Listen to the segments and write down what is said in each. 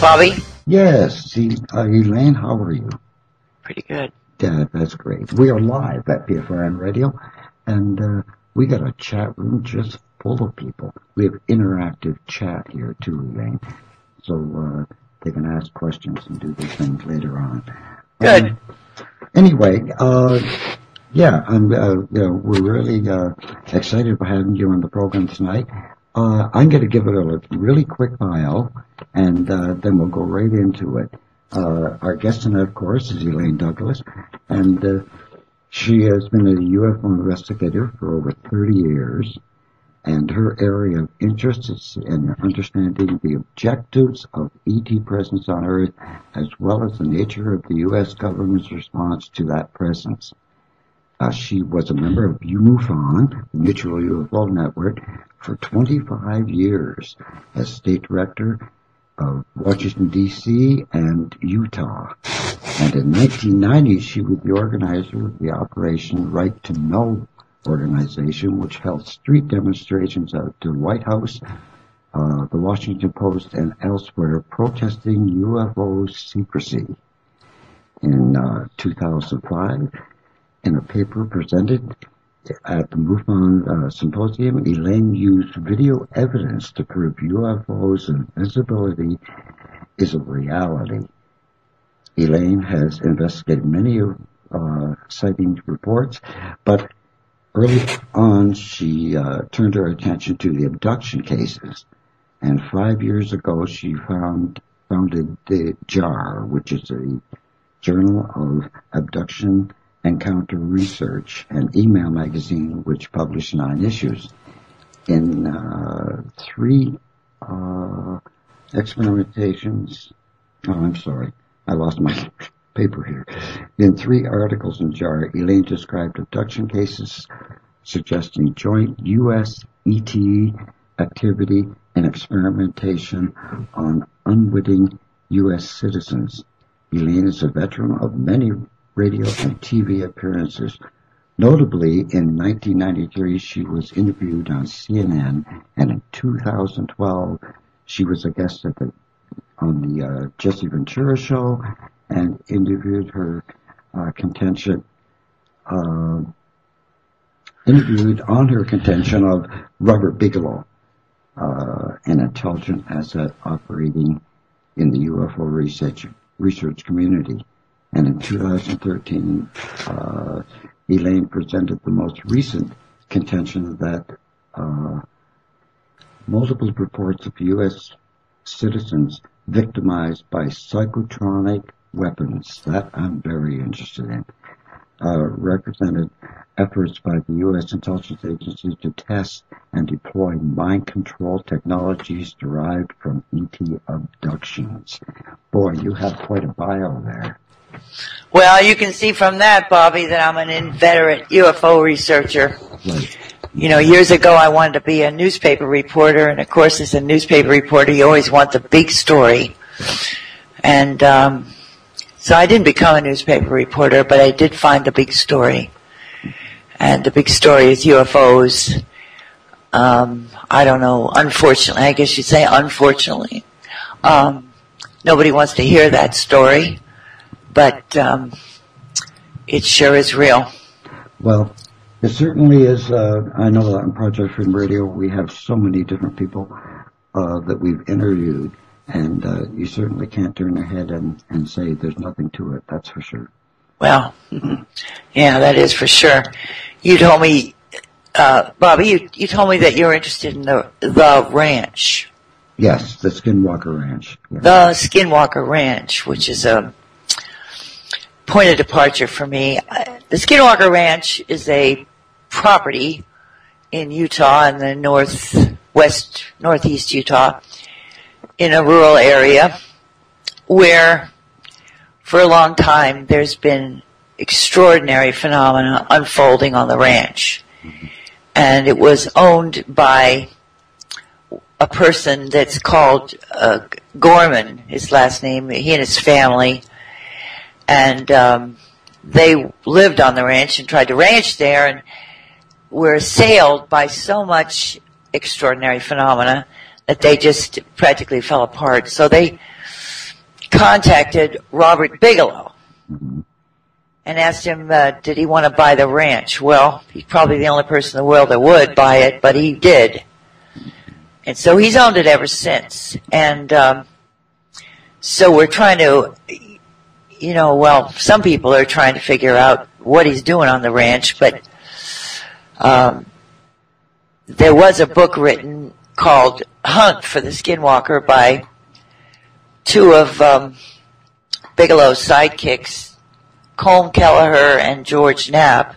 Bobby? Yes. See, Elaine, how are you? Pretty good. Yeah, that's great. We are live at PFRN Radio, and we got a chat room just full of people. We have interactive chat here, too, Elaine. So they can ask questions and do these things later on. Good. Anyway, yeah, we're really excited about having you on the program tonight. I'm going to give it a really quick bio, and then we'll go right into it. Our guest tonight, of course, is Elaine Douglas, and she has been a UFO investigator for over 30 years, and her area of interest is in understanding the objectives of ET presence on Earth, as well as the nature of the U.S. government's response to that presence. She was a member of Imhof, the Mutual UFO Network, for 25 years as state director of Washington, D.C. and Utah. And in 1990, she was the organizer of the Operation Right to Know organization, which held street demonstrations at the White House, the Washington Post, and elsewhere, protesting UFO secrecy. In 2005, in a paper presented at the MUFON Symposium, Elaine used video evidence to prove UFOs' invisibility is a reality. Elaine has investigated many sightings reports, but early on she turned her attention to the abduction cases. And 5 years ago she founded the JAR, which is a Journal of Abduction Encounter Research, an email magazine which published 9 issues. In 3 experimentations, I'm sorry, I lost my paper here. In 3 articles in JAR, Elaine described abduction cases suggesting joint U.S. ET activity and experimentation on unwitting U.S. citizens. Elaine is a veteran of many radio and TV appearances. Notably, in 1993, she was interviewed on CNN, and in 2012, she was a guest on the Jesse Ventura Show, and interviewed on her contention of Robert Bigelow, an intelligent asset operating in the UFO research community. And in 2013, Elaine presented the most recent contention that multiple reports of U.S. citizens victimized by psychotronic weapons, that I'm very interested in, represented efforts by the U.S. intelligence agency to test and deploy mind control technologies derived from ET abductions. Boy, you have quite a bio there. Well, you can see from that, Bobby, that I'm an inveterate UFO researcher. Right. You know, years ago I wanted to be a newspaper reporter, and of course as a newspaper reporter you always want the big story. And so I didn't become a newspaper reporter, but I did find the big story. And the big story is UFOs. I don't know, unfortunately, I guess you'd say unfortunately. Nobody wants to hear that story. But it sure is real. Well, it certainly is. I know that on Project Freedom Radio we have so many different people that we've interviewed, and you certainly can't turn your head and say there's nothing to it. That's for sure. Well, yeah, that is for sure. You told me, Bobby, you told me that you're interested in the ranch. Yes, the Skinwalker Ranch. Yeah. The Skinwalker Ranch, which is a point of departure for me. The Skinwalker Ranch is a property in Utah, in the northeast Utah, in a rural area where for a long time there's been extraordinary phenomena unfolding on the ranch. And it was owned by a person that's called Gorman, his last name, he and his family. And they lived on the ranch and tried to ranch there and were assailed by so much extraordinary phenomena that they just practically fell apart. So they contacted Robert Bigelow Mm-hmm. and asked him, did he want to buy the ranch? Well, he's probably the only person in the world that would buy it, but he did. And so he's owned it ever since. And so we're trying to, some people are trying to figure out what he's doing on the ranch, but there was a book written called Hunt for the Skinwalker by two of Bigelow's sidekicks, Colm Kelleher and George Knapp,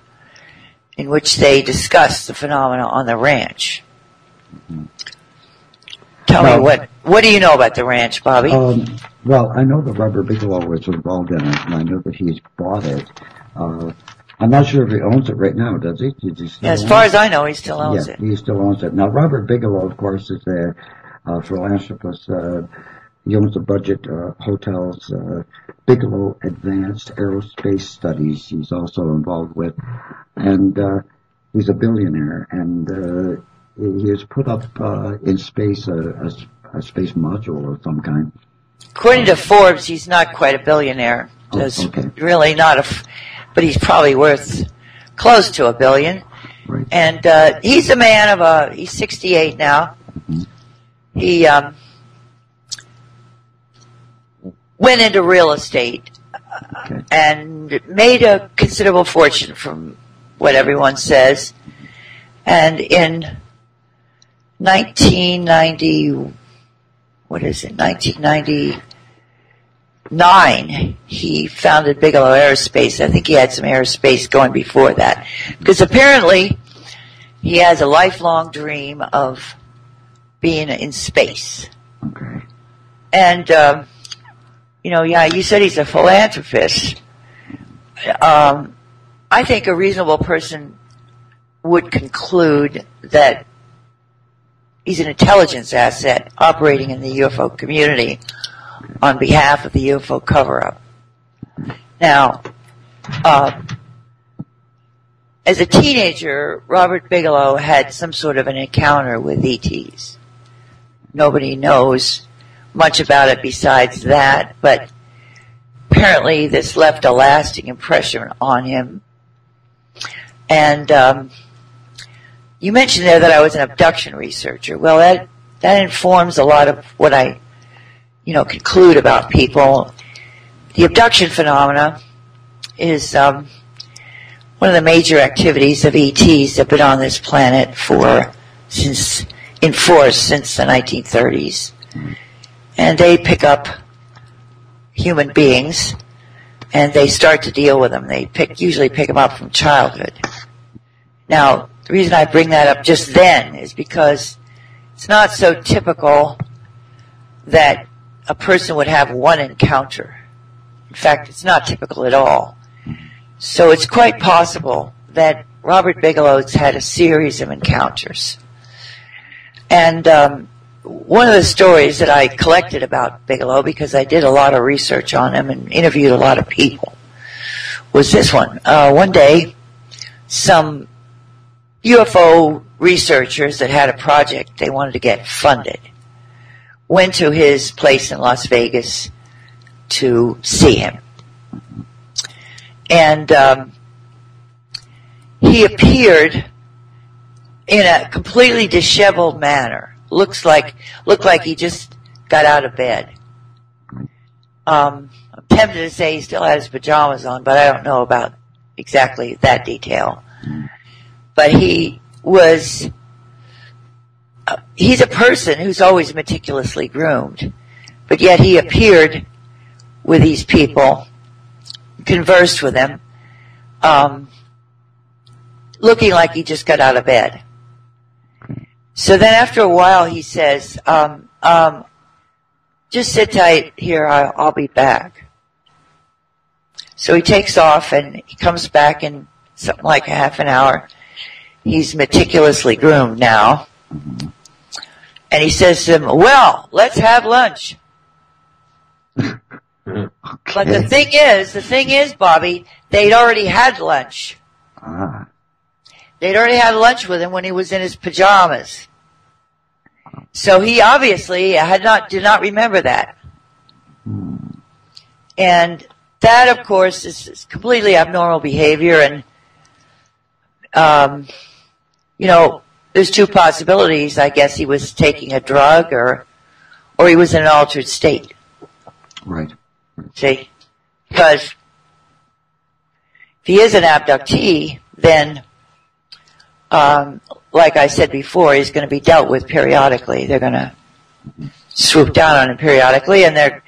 in which they discuss the phenomena on the ranch. Tell me, what do you know about the ranch, Bobby? Well, I know that Robert Bigelow was involved in it, and I know that he's bought it. I'm not sure if he owns it right now, does he? Does he still as far as I know, he still owns it. He still owns it. Now, Robert Bigelow, of course, is a philanthropist. He owns a budget hotels, Bigelow Advanced Aerospace Studies. He's also involved with, and he's a billionaire. And he has put up in space a space module of some kind. According to Forbes, he's not quite a billionaire. Okay. Really not but he's probably worth close to $1 billion. Right. And he's a man he's 68 now. Mm-hmm. He went into real estate and made a considerable fortune from what everyone says. And in 1999, he founded Bigelow Aerospace. I think he had some aerospace going before that. Because apparently he has a lifelong dream of being in space. Okay. And, you said he's a philanthropist. I think a reasonable person would conclude that he's an intelligence asset operating in the UFO community on behalf of the UFO cover-up. Now, as a teenager, Robert Bigelow had some sort of an encounter with ETs. Nobody knows much about it besides that, but apparently this left a lasting impression on him. And you mentioned there that I was an abduction researcher. Well, that informs a lot of what I conclude about people. The abduction phenomena is one of the major activities of ETs that have been on this planet since the 1930s. And they pick up human beings and they start to deal with them. They usually pick them up from childhood. Now, the reason I bring that up just then is because it's not so typical that a person would have one encounter. In fact, it's not typical at all. So it's quite possible that Robert Bigelow's had a series of encounters. And one of the stories that I collected about Bigelow, because I did a lot of research on him and interviewed a lot of people, was this one. One day, some UFO researchers that had a project they wanted to get funded went to his place in Las Vegas to see him. And he appeared in a completely disheveled manner. Looked like he just got out of bed. I'm tempted to say he still had his pajamas on, but I don't know about exactly that detail. But he's a person who's always meticulously groomed, but yet he appeared with these people, conversed with them, looking like he just got out of bed. So then after a while he says, just sit tight here, I'll be back. So he takes off and he comes back in something like a half an hour. He's meticulously groomed now. And he says to him, well, let's have lunch. Okay. But the thing is, Bobby, they'd already had lunch. Ah. They'd already had lunch with him when he was in his pajamas. So he obviously did not remember that. And that, of course, is completely abnormal behavior. And, you know, there's two possibilities. I guess he was taking a drug or he was in an altered state. Right. See? Because if he is an abductee, then, like I said before, he's going to be dealt with periodically. They're going to swoop down on him periodically, and they're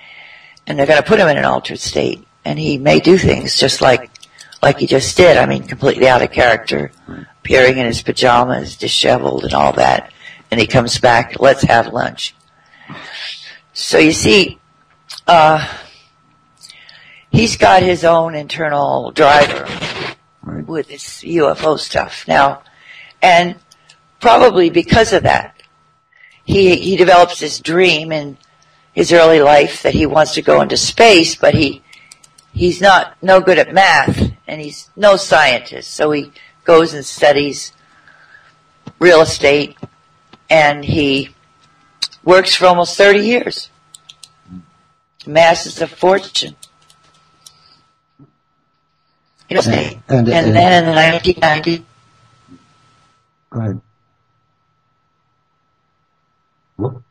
going to put him in an altered state. And he may do things just like he just did. I mean, completely out of character, appearing in his pajamas, disheveled and all that. And he comes back, let's have lunch. So you see, he's got his own internal driver with this UFO stuff now. And probably because of that, he develops this dream in his early life that he wants to go into space, but he's no good at math, and he's no scientist. So he goes and studies real estate, and he works for almost 30 years. Amasses a fortune. You know, and then in the 1990s. Go ahead. Whoop.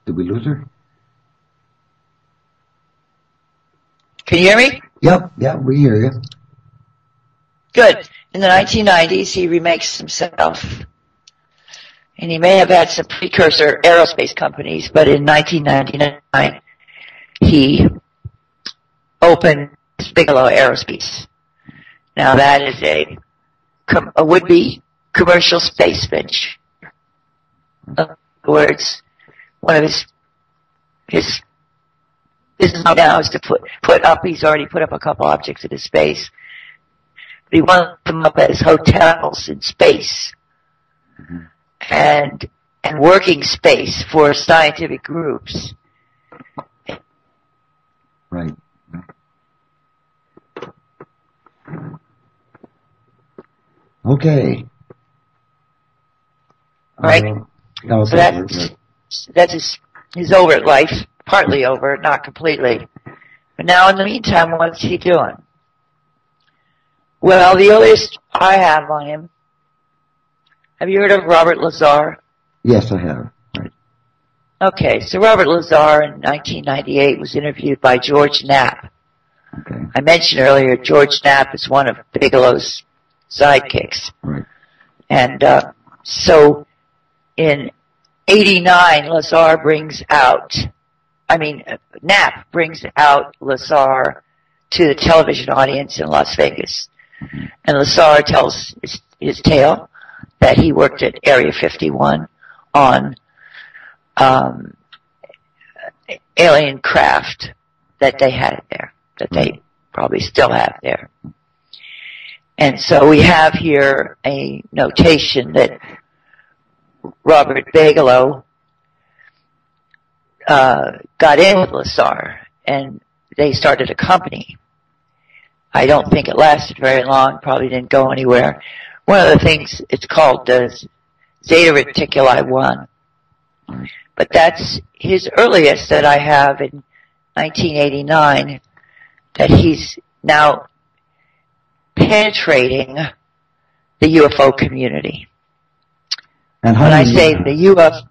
Did we lose her? Can you hear me? Yep, we hear you. Good. In the 1990s, he remakes himself. And he may have had some precursor aerospace companies, but in 1999, he opened Bigelow Aerospace. Now that is a would-be commercial space venture. In other words, one of his business now is to put up, he's already put up a couple objects into space. But he wants them up as hotels in space. Mm-hmm. And working space for scientific groups. Right. Okay. Right. So that's his overt life, partly over, not completely. But now in the meantime, what's he doing? Well, the earliest I have on him, have you heard of Robert Lazar? Yes, I have. Right. Okay, so Robert Lazar in 1998 was interviewed by George Knapp. Okay. I mentioned earlier George Knapp is one of Bigelow's sidekicks. Right. And so in 89, Knapp brings out Lazar to the television audience in Las Vegas. Mm-hmm. And Lazar tells his tale that he worked at Area 51 on alien craft that they had there, that they probably still have there. And so we have here a notation that Robert Bigelow got in with Lazar, and they started a company. I don't think it lasted very long, probably didn't go anywhere. One of the things, it's called Zeta Reticuli 1. But that's his earliest that I have in 1989, that he's now penetrating the UFO community. And when I say the UFO,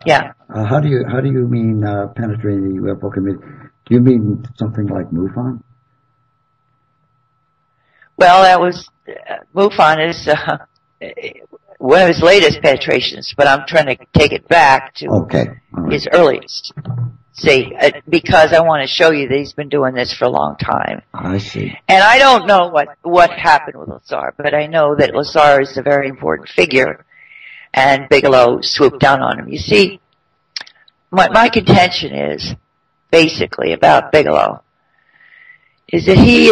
yeah. How do you mean penetrating the UFO community? Do you mean something like MUFON? Well, that was MUFON is one of his latest penetrations, but I'm trying to take it back to his earliest. See, because I want to show you that he's been doing this for a long time. I see. And I don't know what happened with Lazar, but I know that Lazar is a very important figure, and Bigelow swooped down on him. You see, my contention is, basically, about Bigelow, is that he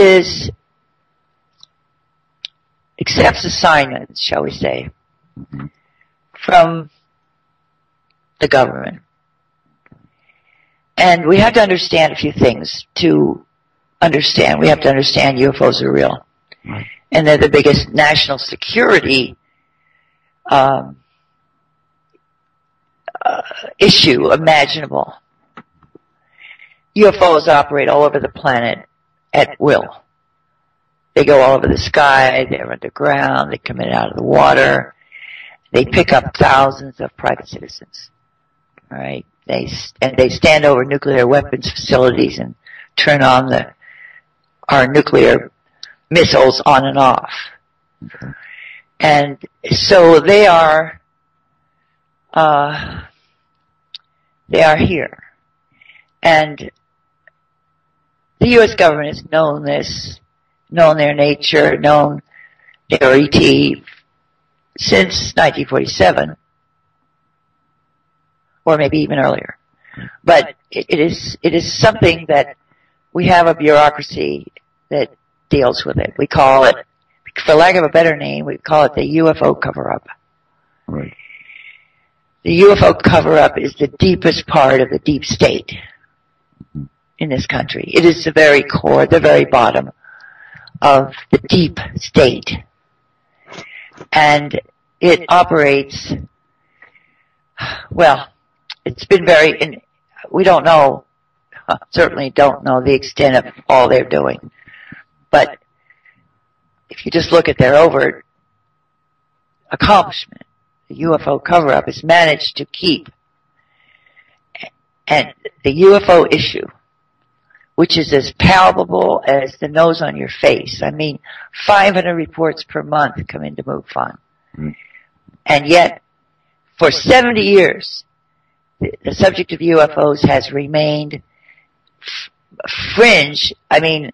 accepts assignments, shall we say, from the government. And we have to understand a few things to understand. We have to understand UFOs are real. Right. And they're the biggest national security issue imaginable. UFOs operate all over the planet at will. They go all over the sky, they're underground, they come in and out of the water, they pick up thousands of private citizens. All right? They stand over nuclear weapons facilities and turn on our nuclear missiles on and off. Okay. And so they are here. And the U.S. government has known this, known their nature, known their ET since 1947, or maybe even earlier. But it is something that we have a bureaucracy that deals with it. We call it, for lack of a better name, we call it the UFO cover-up. Right. The UFO cover-up is the deepest part of the deep state in this country. It is the very core, the very bottom of the deep state. And it operates, well, it's been we don't know, certainly don't know the extent of all they're doing. But if you just look at their overt accomplishment, the UFO cover-up has managed to keep, and the UFO issue, which is as palpable as the nose on your face. I mean, 500 reports per month come into MUFON. And yet, for 70 years, the subject of UFOs has remained fringe. I mean,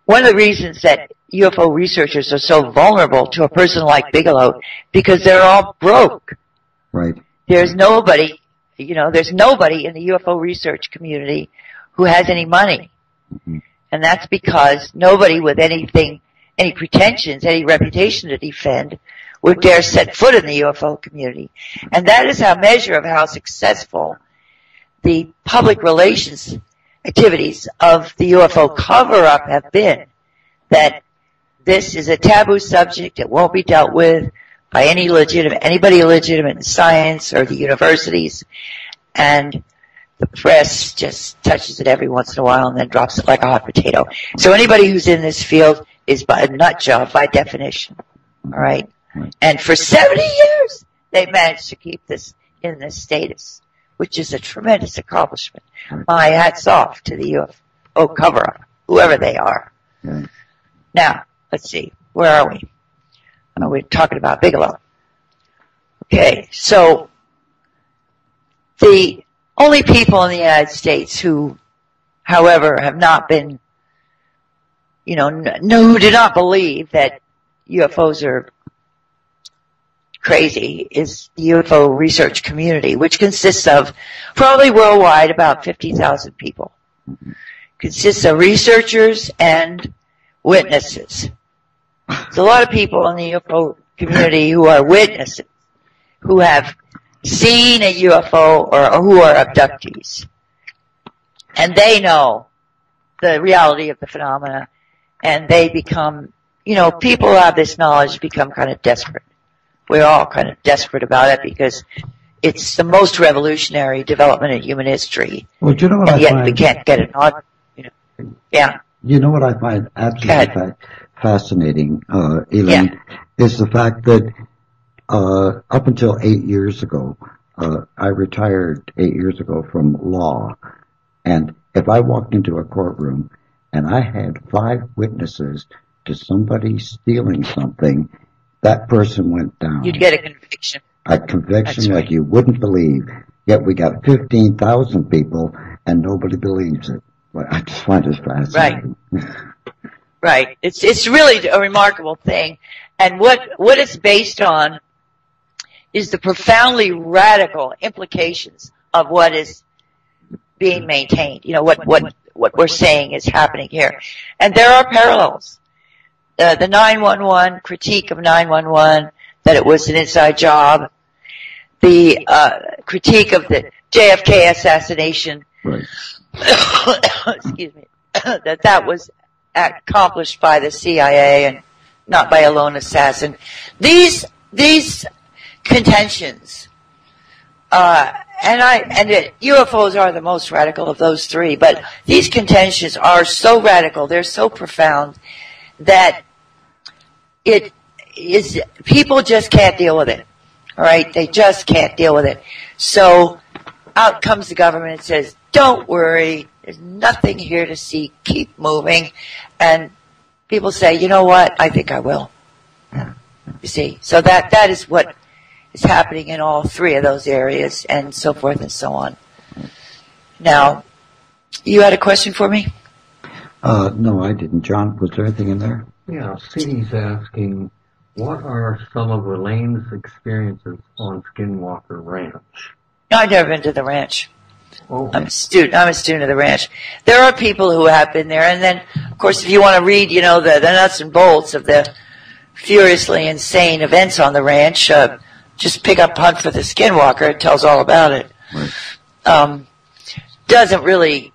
one of the reasons that UFO researchers are so vulnerable to a person like Bigelow, because they're all broke. Right. There's nobody, there's nobody in the UFO research community who has any money. Mm-hmm. And that's because nobody with any pretensions, any reputation to defend would dare set foot in the UFO community. And that is a measure of how successful the public relations activities of the UFO cover-up have been. That this is a taboo subject. It won't be dealt with by anybody legitimate in science or the universities. And the press just touches it every once in a while and then drops it like a hot potato. So anybody who's in this field is a nut job by definition. All right? And for 70 years, they've managed to keep this in this status, which is a tremendous accomplishment. My hat's off to the UFO cover-up, whoever they are. Now, let's see. Where are we? We're talking about Bigelow. Okay, so the only people in the United States who, however, have not been, who do not believe that UFOs are crazy is the UFO research community, which consists of, probably worldwide, about 50,000 people. Consists of researchers and witnesses. There's a lot of people in the UFO community who are witnesses, who have seen a UFO or who are abductees. And they know the reality of the phenomena, and they become, people who have this knowledge become kind of desperate. We're all kind of desperate about it because it's the most revolutionary development in human history. Well, do you know what and yet we can't get it on. Yeah. You know what I find absolutely fascinating, Elaine, is the fact that up until 8 years ago, I retired 8 years ago from law, and if I walked into a courtroom and I had 5 witnesses to somebody stealing something, that person went down. You'd get a conviction. A conviction like you wouldn't believe. Yet we got 15,000 people and nobody believes it. Well, I just find it fascinating. Right. Right. It's really a remarkable thing. And what it's based on is the profoundly radical implications of what is being maintained. What we're saying is happening here. And there are parallels. The 911 critique of 911, that it was an inside job. The critique of the JFK assassination. Right. Excuse me. that was accomplished by the CIA and not by a lone assassin. These contentions UFOs are the most radical of those three, but these contentions are so radical, they're so profound, that people just can't deal with it. All right? They just can't deal with it. So out comes the government and says, don't worry, there's nothing here to see, keep moving. And people say, you know what, I think I will. You see? So that is what is happening in all three of those areas, and so forth and so on. Now, you had a question for me? No, I didn't. John, was there anything in there? Yeah, Cindy's asking, what are some of Elaine's experiences on Skinwalker Ranch? I've never been to the ranch. Oh. I'm a student of the ranch. There are people who have been there, and then, of course, if you want to read, you know, the nuts and bolts of the furiously insane events on the ranch, just pick up Hunt for the Skinwalker. It tells all about it. Right. Doesn't really,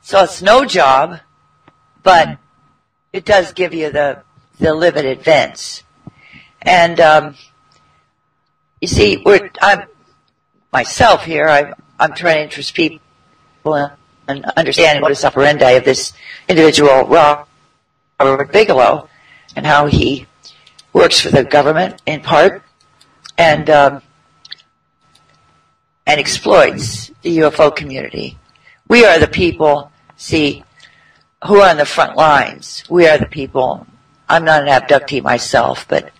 so it's no job, but it does give you the livid events. And you see, I'm myself here. I'm trying to interest people in understanding what is operandi of this individual, Robert Bigelow, and how he works for the government in part, and exploits the UFO community. We are the people, see, who are on the front lines. We are the people. I'm not an abductee myself, but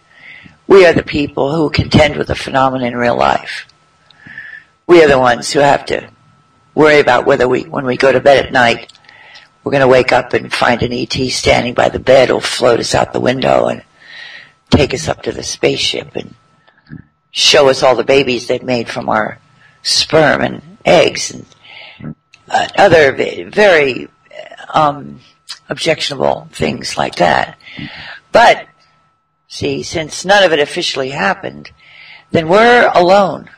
we are the people who contend with the phenomenon in real life. We are the ones who have to worry about whether when we go to bed at night, we're going to wake up and find an ET standing by the bed who'll float us out the window and take us up to the spaceship and show us all the babies they've made from our sperm and eggs and other very objectionable things like that. But, see, since none of it officially happened, then we're alone.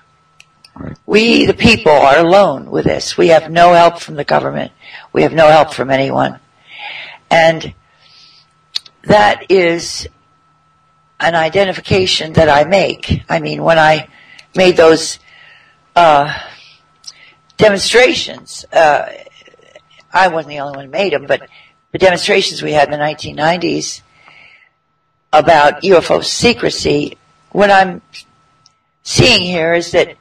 We, the people, are alone with this. We have no help from the government. We have no help from anyone. And that is an identification that I make. I mean, when I made those demonstrations, I wasn't the only one who made them, but the demonstrations we had in the 1990s about UFO secrecy, what I'm seeing here is that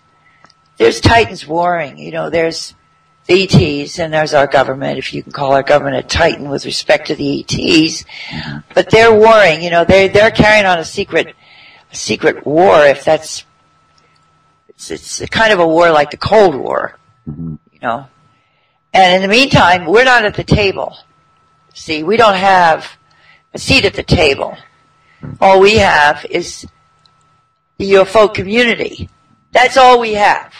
there's titans warring. You know, there's the ETs and there's our government, if you can call our government a titan with respect to the ETs. But they're warring. You know, they're carrying on a secret war. If that's, it's a kind of a war like the Cold War. You know, and in the meantime, we're not at the table. See, we don't have a seat at the table. All we have is the UFO community. That's all we have.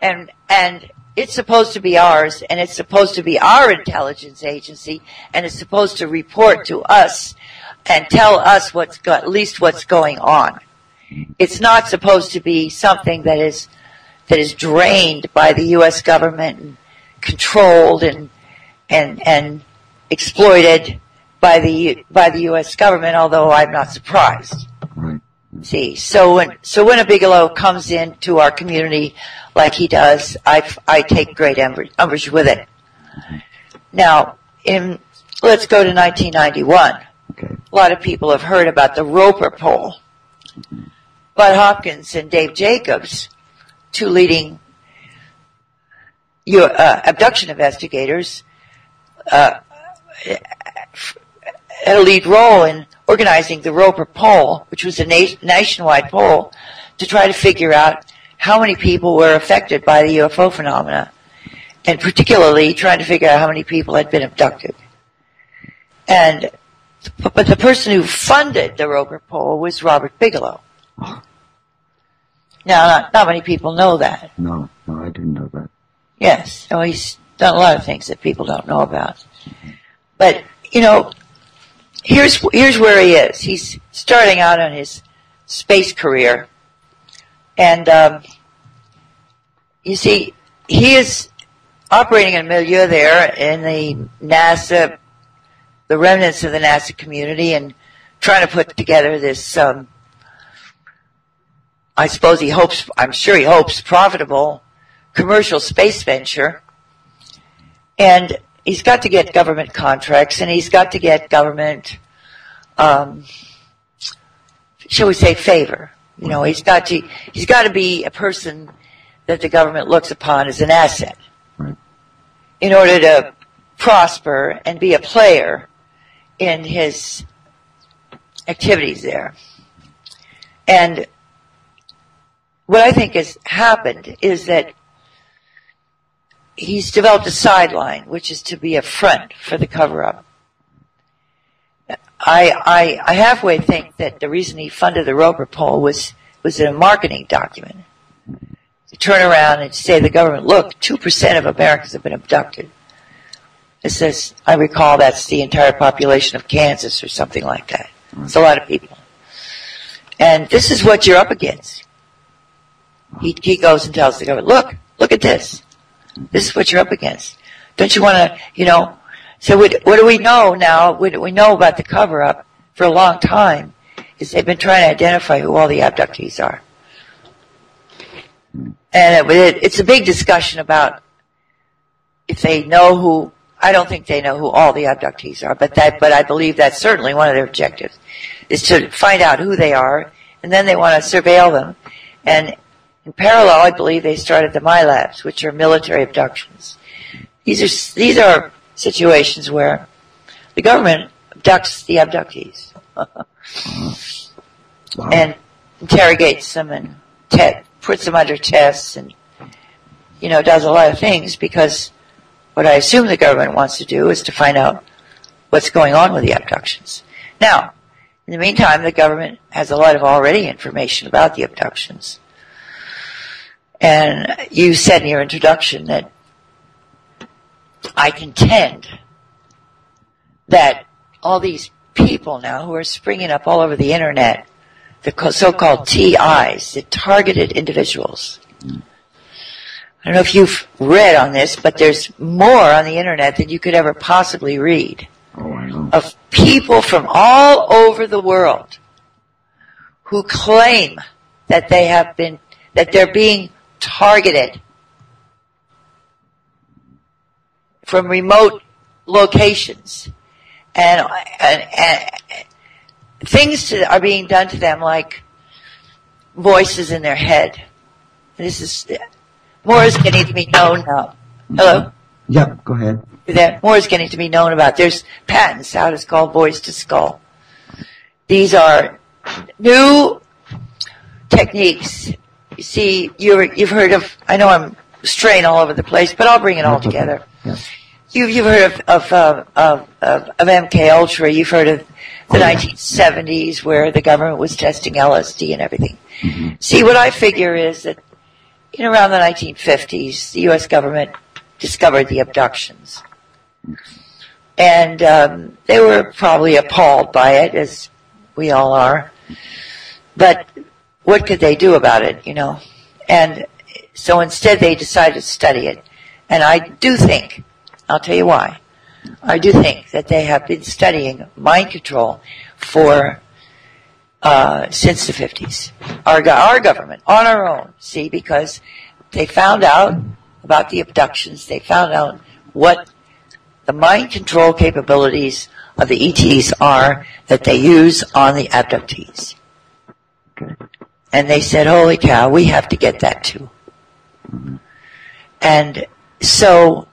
And it's supposed to be ours, and it's supposed to be our intelligence agency, and it's supposed to report to us and tell us at least what's going on. It's not supposed to be something that is drained by the U.S. government and controlled and exploited by the U.S. government, although I'm not surprised. Right. See, so when a Bigelow comes into our community like he does, I take great umbrage with it. Now, let's go to 1991. Okay. A lot of people have heard about the Roper poll. Bud Hopkins and Dave Jacobs, two leading abduction investigators, had a lead role in organizing the Roper poll, which was a nationwide poll, to try to figure out how many people were affected by the UFO phenomena, and particularly trying to figure out how many people had been abducted. But the person who funded the Roper poll was Robert Bigelow. Now, not many people know that. No, I didn't know that. Yes, so he's done a lot of things that people don't know about. But, you know, here's where he is. He's starting out on his space career. And, you see, he is operating in a milieu there in the NASA, the remnants of the NASA community, and trying to put together this I suppose he hopes, I'm sure he hopes, profitable commercial space venture. And he's got to get government contracts, and he's got to get government, shall we say, favor. You know, he's got to be a person that the government looks upon as an asset, right, in order to prosper and be a player in his activities there. And what I think has happened is that he's developed a sideline, which is to be a front for the cover-up. I halfway think that the reason he funded the Roper poll was a marketing document. To turn around and say to the government, look, 2% of Americans have been abducted. It says, I recall that's the entire population of Kansas or something like that. It's a lot of people. And this is what you're up against. He goes and tells the government, look at this. This is what you're up against. Don't you want to, you know, so what do we know now? What we know about the cover-up for a long time is they've been trying to identify who all the abductees are. And it's a big discussion about if they know who. I don't think they know who all the abductees are, but I believe that's certainly one of their objectives, is to find out who they are, and then they want to surveil them. And in parallel, I believe they started the MILABs, which are military abductions. These are situations where the government abducts the abductees and interrogates them and puts them under tests and, you know, does a lot of things, because what I assume the government wants to do is to find out what's going on with the abductions. Now, in the meantime, the government has a lot of already information about the abductions. And you said in your introduction that I contend that all these people now who are springing up all over the internet, the so-called TIs, the targeted individuals. I don't know if you've read on this, but there's more on the internet than you could ever possibly read. Oh, I know. Of people from all over the world who claim that they're being targeted from remote locations, and things are being done to them like voices in their head. More is getting to be known now. Hello? Yeah, go ahead. More is getting to be known about. There's patents out. It's called voice to skull. These are new techniques. You see, you've heard of, I know I'm straying all over the place, but I'll bring it all together. Yeah. You've heard of MK Ultra. You've heard of the 1970s where the government was testing LSD and everything. Mm-hmm. See, what I figure is that in around the 1950s, the U.S. government discovered the abductions. And they were probably appalled by it, as we all are. But what could they do about it, you know? And so instead they decided to study it. And I do think, I'll tell you why, I do think that they have been studying mind control for since the 50s. Our government, on our own, see, because they found out about the abductions. They found out what the mind control capabilities of the ETs are that they use on the abductees. Okay. And they said, holy cow, we have to get that too. Mm-hmm. And so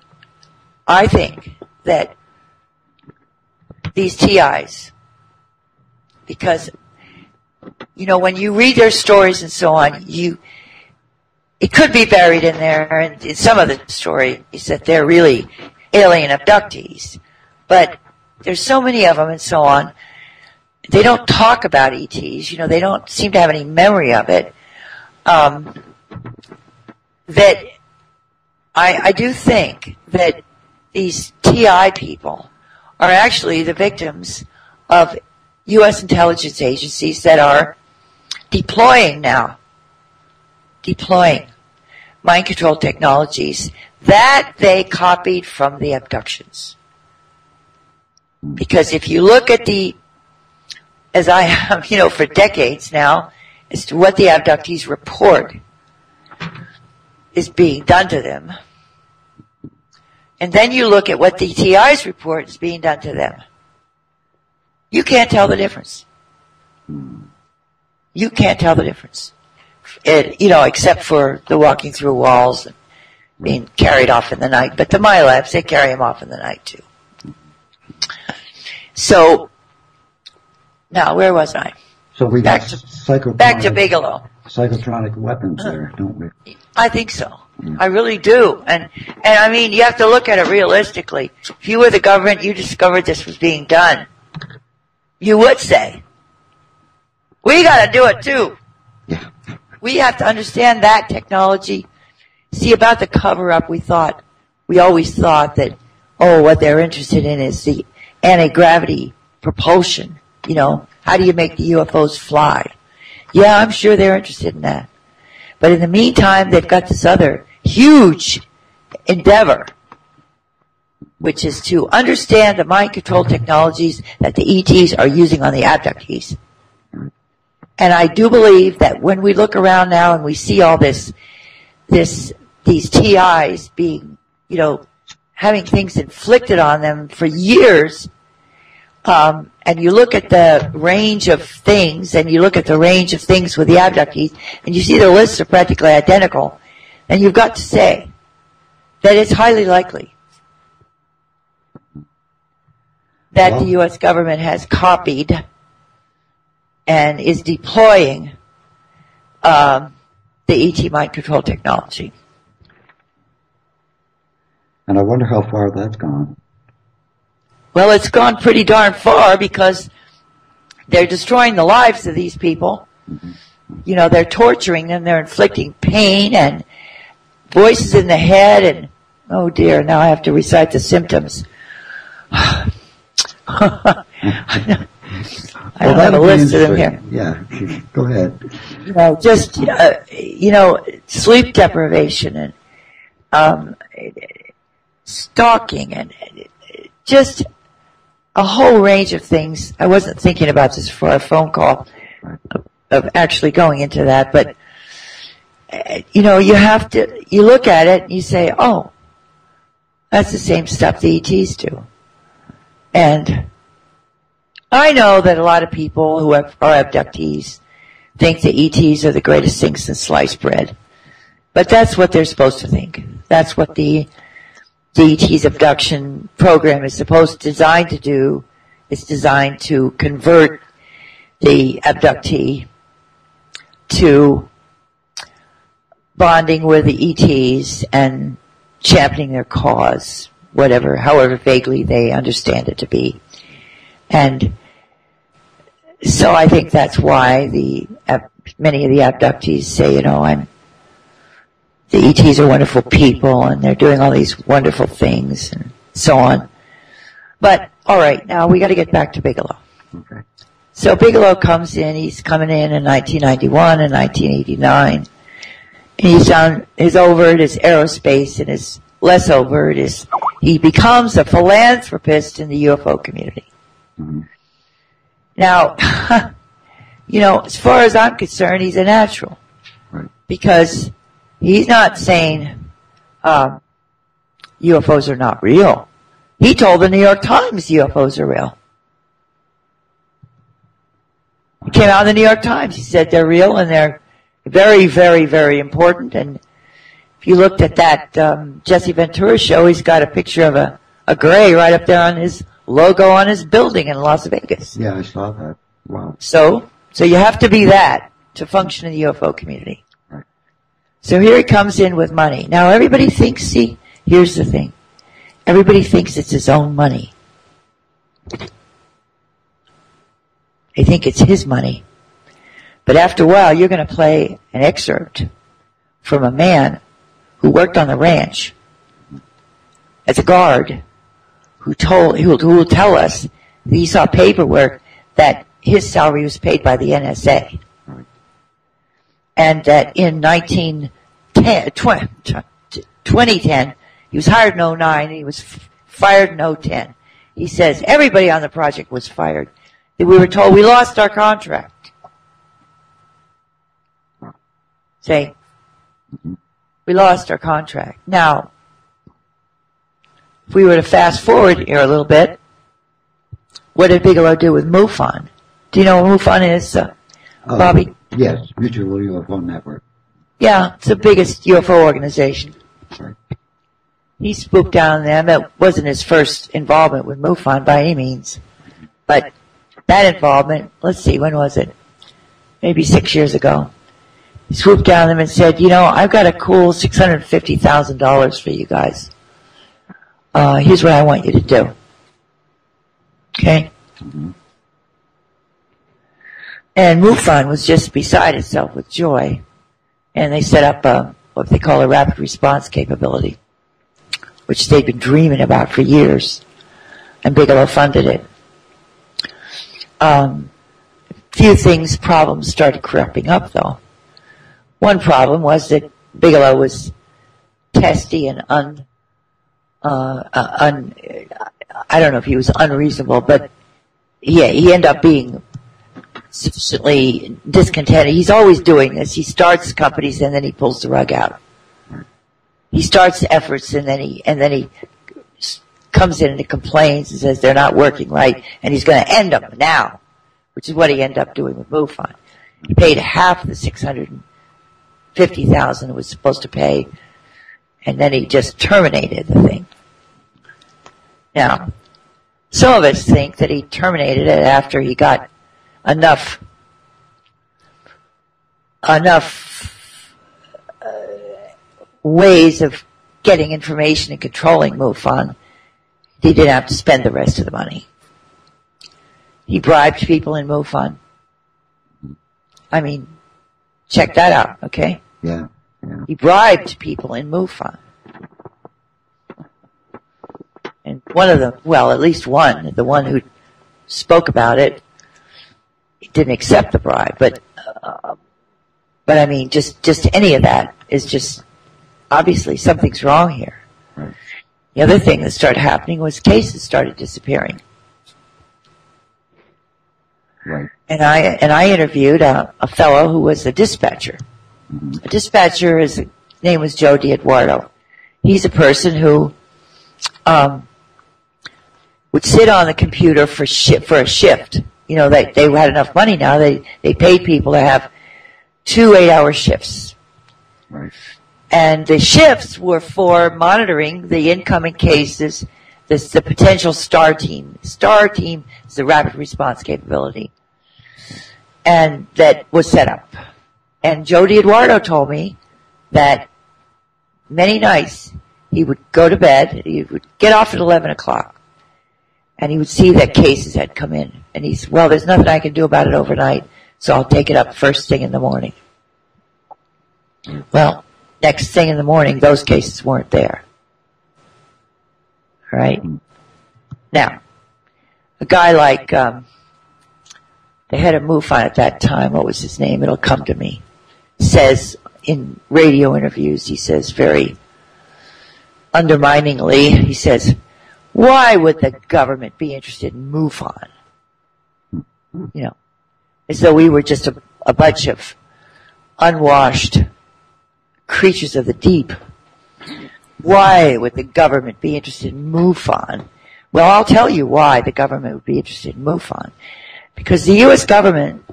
I think that these TIs, because, you know, when you read their stories and so on, it could be buried in there, and in some of the story is that they're really alien abductees. But there's so many of them and so on. They don't talk about ETs, you know, they don't seem to have any memory of it. That I do think that these TI people are actually the victims of U.S. intelligence agencies that are deploying mind control technologies that they copied from the abductions. Because if you look at as I have, you know, for decades now, as to what the abductees report is being done to them. And then you look at what the TIs report is being done to them. You can't tell the difference. You can't tell the difference. Except for the walking through walls and being carried off in the night. But the MyLabs, they carry them off in the night too. So, now where was I? So we back to Bigelow. Psychotronic weapons there, don't we? I think so. I really do. And I mean, you have to look at it realistically. If you were the government, you discovered this was being done, you would say, we got to do it too. Yeah. We have to understand that technology. See, about the cover-up, we always thought that, what they're interested in is the anti-gravity propulsion. How do you make the UFOs fly? Yeah, I'm sure they're interested in that. But in the meantime, they've got this other huge endeavor, which is to understand the mind control technologies that the ETs are using on the abductees. And I do believe that when we look around now and we see all these TIs being, having things inflicted on them for years, and you look at the range of things, and you look at the range of things with the abductees, and you see the lists are practically identical, and you've got to say that it's highly likely that the U.S. government has copied and is deploying the ET mind control technology. And I wonder how far that's gone. Well, it's gone pretty darn far because they're destroying the lives of these people. Mm-hmm. They're torturing them. They're inflicting pain and voices in the head. And, oh, dear, now I have to recite the symptoms. I don't have a list of them here. Yeah, go ahead. Sleep deprivation and stalking and just a whole range of things. I wasn't thinking about this for our phone call of actually going into that, but you look at it and you say, oh, that's the same stuff the ETs do. And I know that a lot of people who are abductees think the ETs are the greatest things since sliced bread. But that's what they're supposed to think. That's what the ET's abduction program is designed to do. It's designed to convert the abductee to bonding with the ETs and championing their cause, however vaguely they understand it to be. And so I think that's why many of the abductees say, the ETs are wonderful people and they're doing all these wonderful things and so on. But, all right, now we got to get back to Bigelow. Okay. So Bigelow comes in, he's coming in 1991 and 1989. And his overt is aerospace and his less overt is he becomes a philanthropist in the UFO community. Mm-hmm. Now, as far as I'm concerned, he's a natural. Right. Because he's not saying UFOs are not real. He told the New York Times UFOs are real. He came out in the New York Times. He said they're real and they're very, very, very important. And if you looked at that Jesse Ventura show, he's got a picture of a gray right up there on his logo on his building in Las Vegas. Yeah, I saw that. Wow. So you have to be that to function in the UFO community. Right. So here he comes in with money. Now everybody thinks, here's the thing. Everybody thinks it's his own money. They think it's his money. But after a while, you're going to play an excerpt from a man who worked on the ranch as a guard who will tell us that he saw paperwork that his salary was paid by the NSA. Right. And that in 2010, he was hired in 2009, and he was fired in 2010. He says everybody on the project was fired. We were told we lost our contract. Say, we lost our contract. Now, if we were to fast forward here a little bit, what did Bigelow do with MUFON? Do you know what MUFON is, Bobby? Yes, Mutual UFO Network. Yeah, it's the biggest UFO organization. Right. He spooked down them. It wasn't his first involvement with MUFON by any means. But that involvement, let's see, when was it? Maybe 6 years ago. He swooped down them and said, you know, I've got a cool $650,000 for you guys. Here's what I want you to do. Okay? And MUFON was just beside itself with joy. And they set up what they call a rapid response capability, which they'd been dreaming about for years. And Bigelow funded it. Few things, problems started creeping up, though. One problem was that Bigelow was testy and I don't know if he was unreasonable, but yeah, he ended up being sufficiently discontented. He's always doing this. He starts companies and then he pulls the rug out. He starts efforts and then he comes in and he complains and says they're not working right, and he's going to end them now, which is what he ended up doing with MUFON. He paid half the $650,000 it was supposed to pay, and then he just terminated the thing. Now, some of us think that he terminated it after he got enough ways of getting information and controlling MUFON. He didn't have to spend the rest of the money. He bribed people in MUFON. I mean, check that out, okay? Yeah. He bribed people in MUFON. And one of them, well, at least one, the one who spoke about it, didn't accept the bribe. But I mean, just any of that is just, obviously something's wrong here. Right. The other thing that started happening was cases started disappearing. Right. And I interviewed a fellow who was a dispatcher. A dispatcher, his name was Joe D'Eduardo. He's a person who would sit on the computer for a shift. You know, they had enough money now. They paid people to have 2 8-hour shifts. Right. And the shifts were for monitoring the incoming cases, the potential STAR team. STAR team is the rapid response capability. And that was set up. And Joe D'Eduardo told me that many nights he would go to bed, he would get off at 11 o'clock, and he would see that cases had come in. And he said, well, there's nothing I can do about it overnight, so I'll take it up first thing in the morning. Well, next thing in the morning, those cases weren't there. All right? Now, a guy like the head of MUFON at that time, what was his name? It'll come to me. Says in radio interviews, he says very underminingly, he says, why would the government be interested in MUFON? You know, as though we were just a bunch of unwashed creatures of the deep. Why would the government be interested in MUFON? Well, I'll tell you why the government would be interested in MUFON. Because the U.S. government,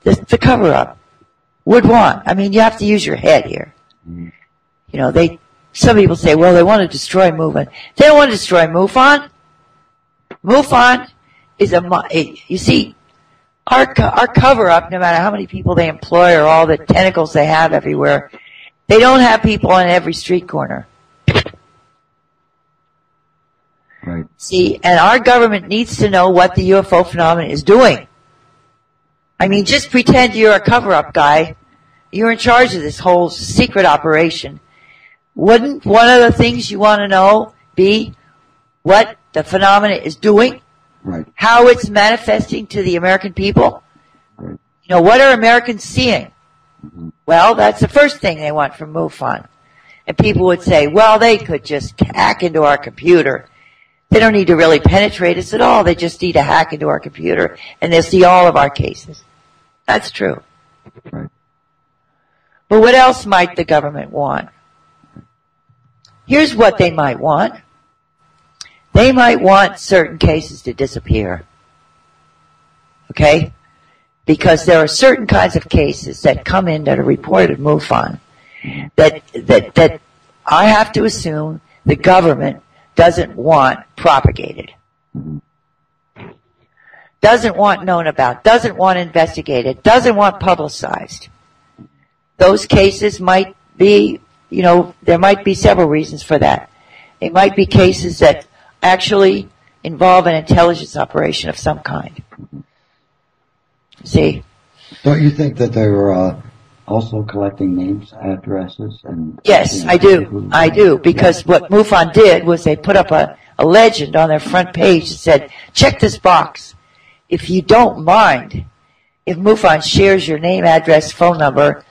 the cover-up, would want, I mean, you have to use your head here. You know, some people say, well, they want to destroy MUFON. They don't want to destroy MUFON. MUFON is you see, our cover-up, no matter how many people they employ or all the tentacles they have everywhere, they don't have people on every street corner. Right. See, and our government needs to know what the UFO phenomenon is doing. I mean, just pretend you're a cover-up guy. You're in charge of this whole secret operation. Wouldn't one of the things you want to know be what the phenomenon is doing? Right. How it's manifesting to the American people? Right. You know, what are Americans seeing? Well, that's the first thing they want from MUFON. And people would say, well, they could just hack into our computer. They don't need to really penetrate us at all. They just need to hack into our computer, and they'll see all of our cases. That's true. Right. But what else might the government want? Here's what they might want. They might want certain cases to disappear. Okay? Because there are certain kinds of cases that come in that are reported MUFON that I have to assume the government doesn't want propagated. Doesn't want known about, doesn't want investigated, doesn't want publicized. Those cases might be, there might be several reasons for that. They might be cases that actually involve an intelligence operation of some kind. See? Don't you think that they were also collecting names, addresses, and... Yes, I do. I do, because what MUFON did was they put up a legend on their front page that said, check this box. If you don't mind, if MUFON shares your name, address, phone number,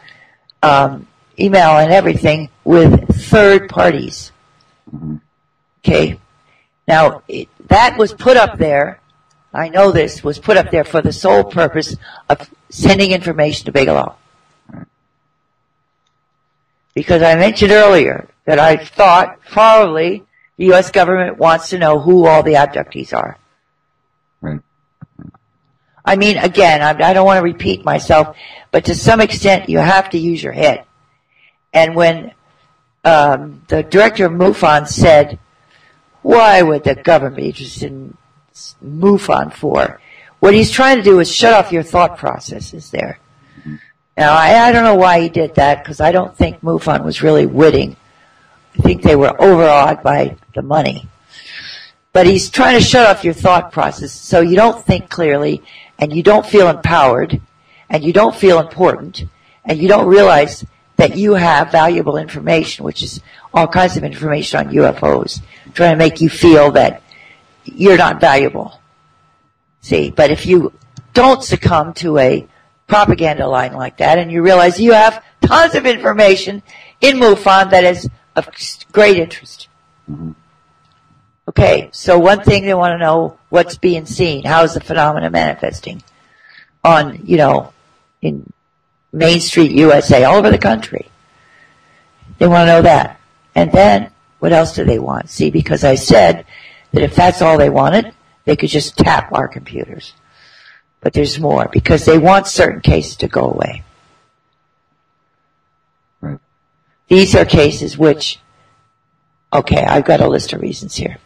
email, and everything with third parties. Okay? Now, that was put up there, I know this, was put up there for the sole purpose of sending information to Bigelow. Because I mentioned earlier that I thought probably the U.S. government wants to know who all the abductees are. Right. I mean, again, I don't want to repeat myself, but to some extent you have to use your head. And when the director of MUFON said, why would the government be interested in MUFON for? What he's trying to do is shut off your thought processes there. Now, I don't know why he did that, because I don't think MUFON was really witting. I think they were overawed by the money. But he's trying to shut off your thought process so you don't think clearly, and you don't feel empowered, and you don't feel important, and you don't realize that you have valuable information, which is all kinds of information on UFOs, trying to make you feel that you're not valuable. See, but if you don't succumb to a propaganda line like that, and you realize you have tons of information in MUFON that is of great interest. Okay, so one thing they want to know, what's being seen, how is the phenomena manifesting on, in Main Street, USA, all over the country. They want to know that. And then, what else do they want? See, because I said that if that's all they wanted, they could just tap our computers. But there's more, because they want certain cases to go away. Right. These are cases which, okay, I've got a list of reasons here,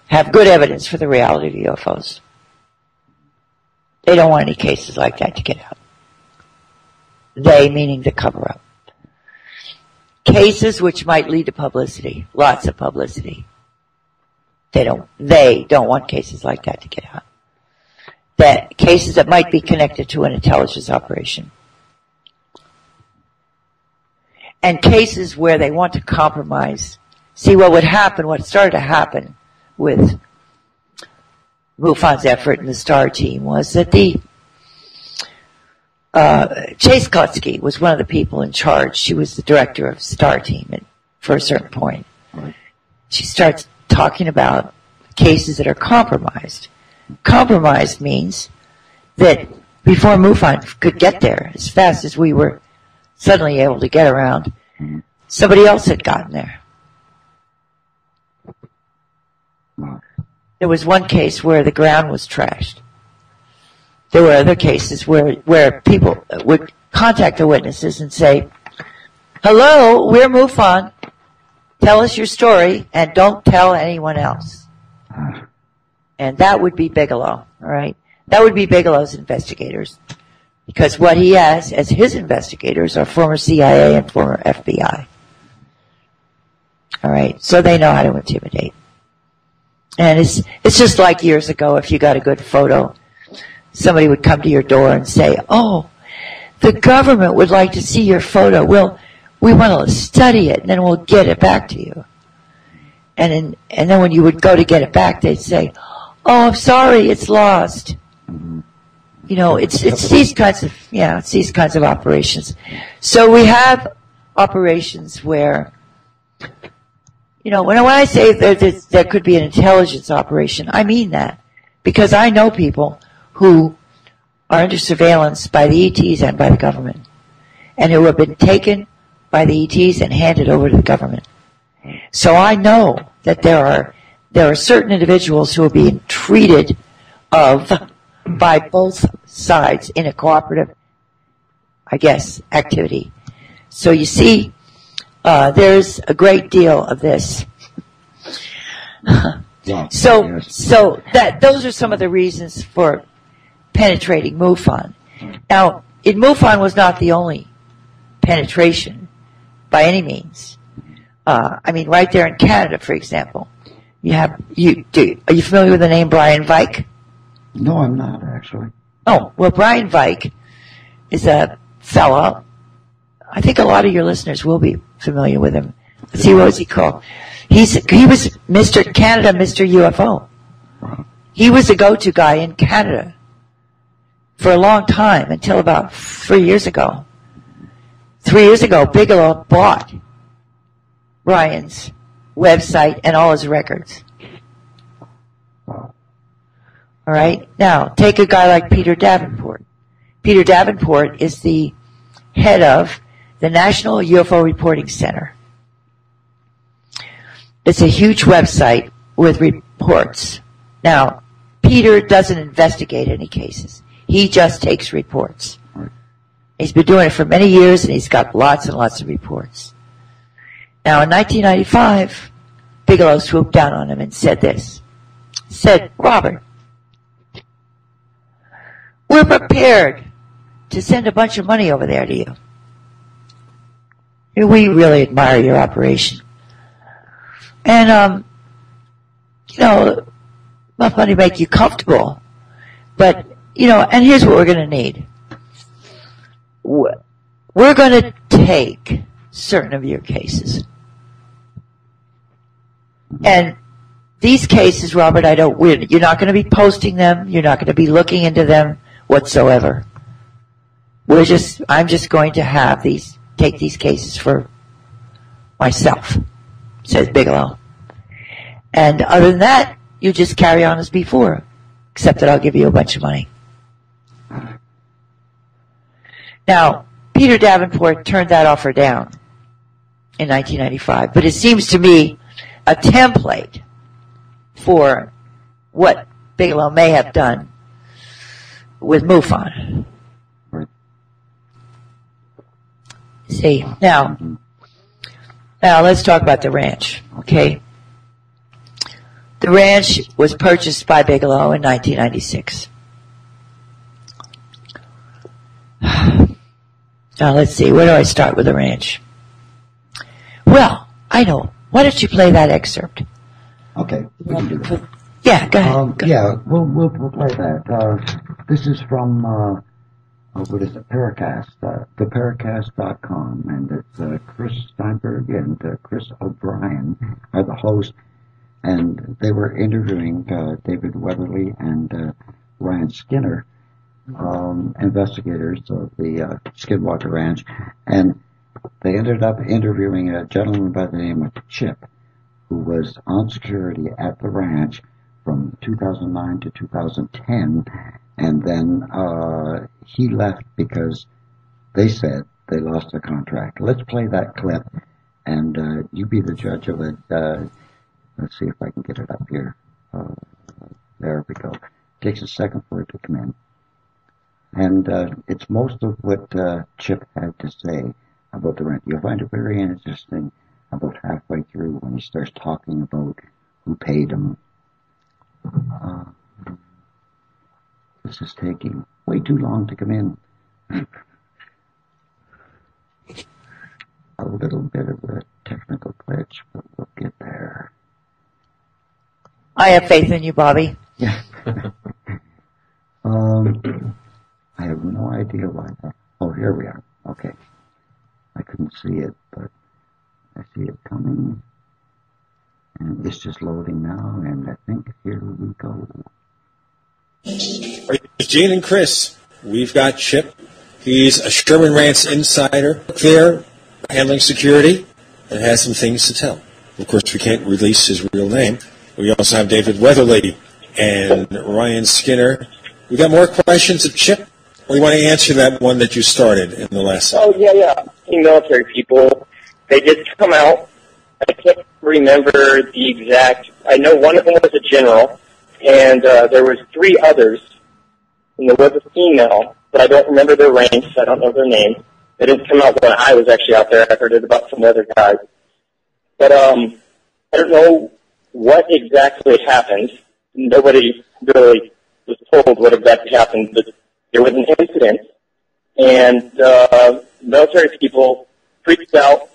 have good evidence for the reality of UFOs. They don't want any cases like that to get out. They, meaning the cover-up. Cases which might lead to publicity, lots of publicity. They don't want cases like that to get out. That cases that might be connected to an intelligence operation. And cases where they want to compromise. See, what would happen, what started to happen with MUFON's effort and the STAR team was that Chase Klutsky was one of the people in charge. She was the director of STAR team for a certain point. Right. She starts talking about cases that are compromised. Compromised means that before MUFON could get there, as fast as we were suddenly able to get around, somebody else had gotten there. There was one case where the ground was trashed. There were other cases where people would contact the witnesses and say, hello, we're MUFON. Tell us your story and don't tell anyone else. And that would be Bigelow, all right? That would be Bigelow's investigators. Because what he has as his investigators are former CIA and former FBI. All right? So they know how to intimidate. And it's just like years ago, if you got a good photo, somebody would come to your door and say, oh, the government would like to see your photo. We want to study it, and then we'll get it back to you. And then when you would go to get it back, they'd say, oh, I'm sorry, it's lost. It's these kinds of operations. So we have operations where, when I say there could be an intelligence operation, I mean that. Because I know people who are under surveillance by the ETs and by the government. and who have been taken by the ETs and handed over to the government. So I know that there are certain individuals who are being treated by both sides in a cooperative, I guess, activity. So you see, there's a great deal of this. So those are some of the reasons for penetrating MUFON. Now, MUFON was not the only penetration by any means. I mean, right there in Canada, for example, are you familiar with the name Brian Vike? No, I'm not, actually. Oh, well, Brian Vike is a fellow. I think a lot of your listeners will be familiar with him. Let's see, what was he called? He was Mr. Canada, Mr. UFO. He was a go-to guy in Canada for a long time, until about 3 years ago. 3 years ago, Bigelow bought Brian's website and all his records. All right? Now, take a guy like Peter Davenport. Peter Davenport is the head of the National UFO Reporting Center. It's a huge website with reports. Now, Peter doesn't investigate any cases. He just takes reports. He's been doing it for many years, and he's got lots and lots of reports. Now, in 1995, Bigelow swooped down on him and said this. Said, Robert, we're prepared to send a bunch of money over there to you. We really admire your operation. And, enough money to make you comfortable. But, and here's what we're going to need. We're going to take certain of your cases. And these cases, Robert, you're not going to be posting them. You're not going to be looking into them whatsoever. I'm just going to take these cases for myself, says Bigelow. And other than that, you just carry on as before, except that I'll give you a bunch of money. Now, Peter Davenport turned that offer down in 1995, but it seems to me a template for what Bigelow may have done with MUFON. See, now let's talk about the ranch, okay? The ranch was purchased by Bigelow in 1996. Now, let's see, where do I start with the ranch? Well, I know. Why don't you play that excerpt? Okay, we can do that. Yeah, go ahead. Yeah, we'll play that. This is from, what is it, Paracast, theparacast.com, and it's Chris Steinberg and Chris O'Brien are the hosts, and they were interviewing David Weatherly and Ryan Skinner, investigators of the Skinwalker Ranch, and they ended up interviewing a gentleman by the name of Chip, who was on security at the ranch from 2009 to 2010, and then he left because they said they lost their contract. Let's play that clip, and you be the judge of it. Let's see if I can get it up here. There we go. Takes a second for it to come in. And it's most of what Chip had to say about the rent. You'll find it very interesting about halfway through when he starts talking about who paid him. This is taking way too long to come in. A little bit of a technical glitch, but we'll get there. I have faith in you, Bobby. Yeah. I have no idea why that. Oh, here we are. Okay. I couldn't see it, but I see it coming. And it's just loading now, and I think here we go. It's Gene and Chris. We've got Chip. He's a Sherman Ranch insider there, handling security, and has some things to tell. Of course, we can't release his real name. We also have David Weatherly and Ryan Skinner. We got more questions of Chip. We want to answer that one that you started in the last. Oh, yeah. The military people, they did come out. I can't remember the exact. I know one of them was a general, and there was 3 others, and there was a female, but I don't remember their ranks. I don't know their name. They didn't come out when I was actually out there. I heard it about some other guys. But I don't know what exactly happened. Nobody really was told what exactly happened. But there was an incident, and military people freaked out.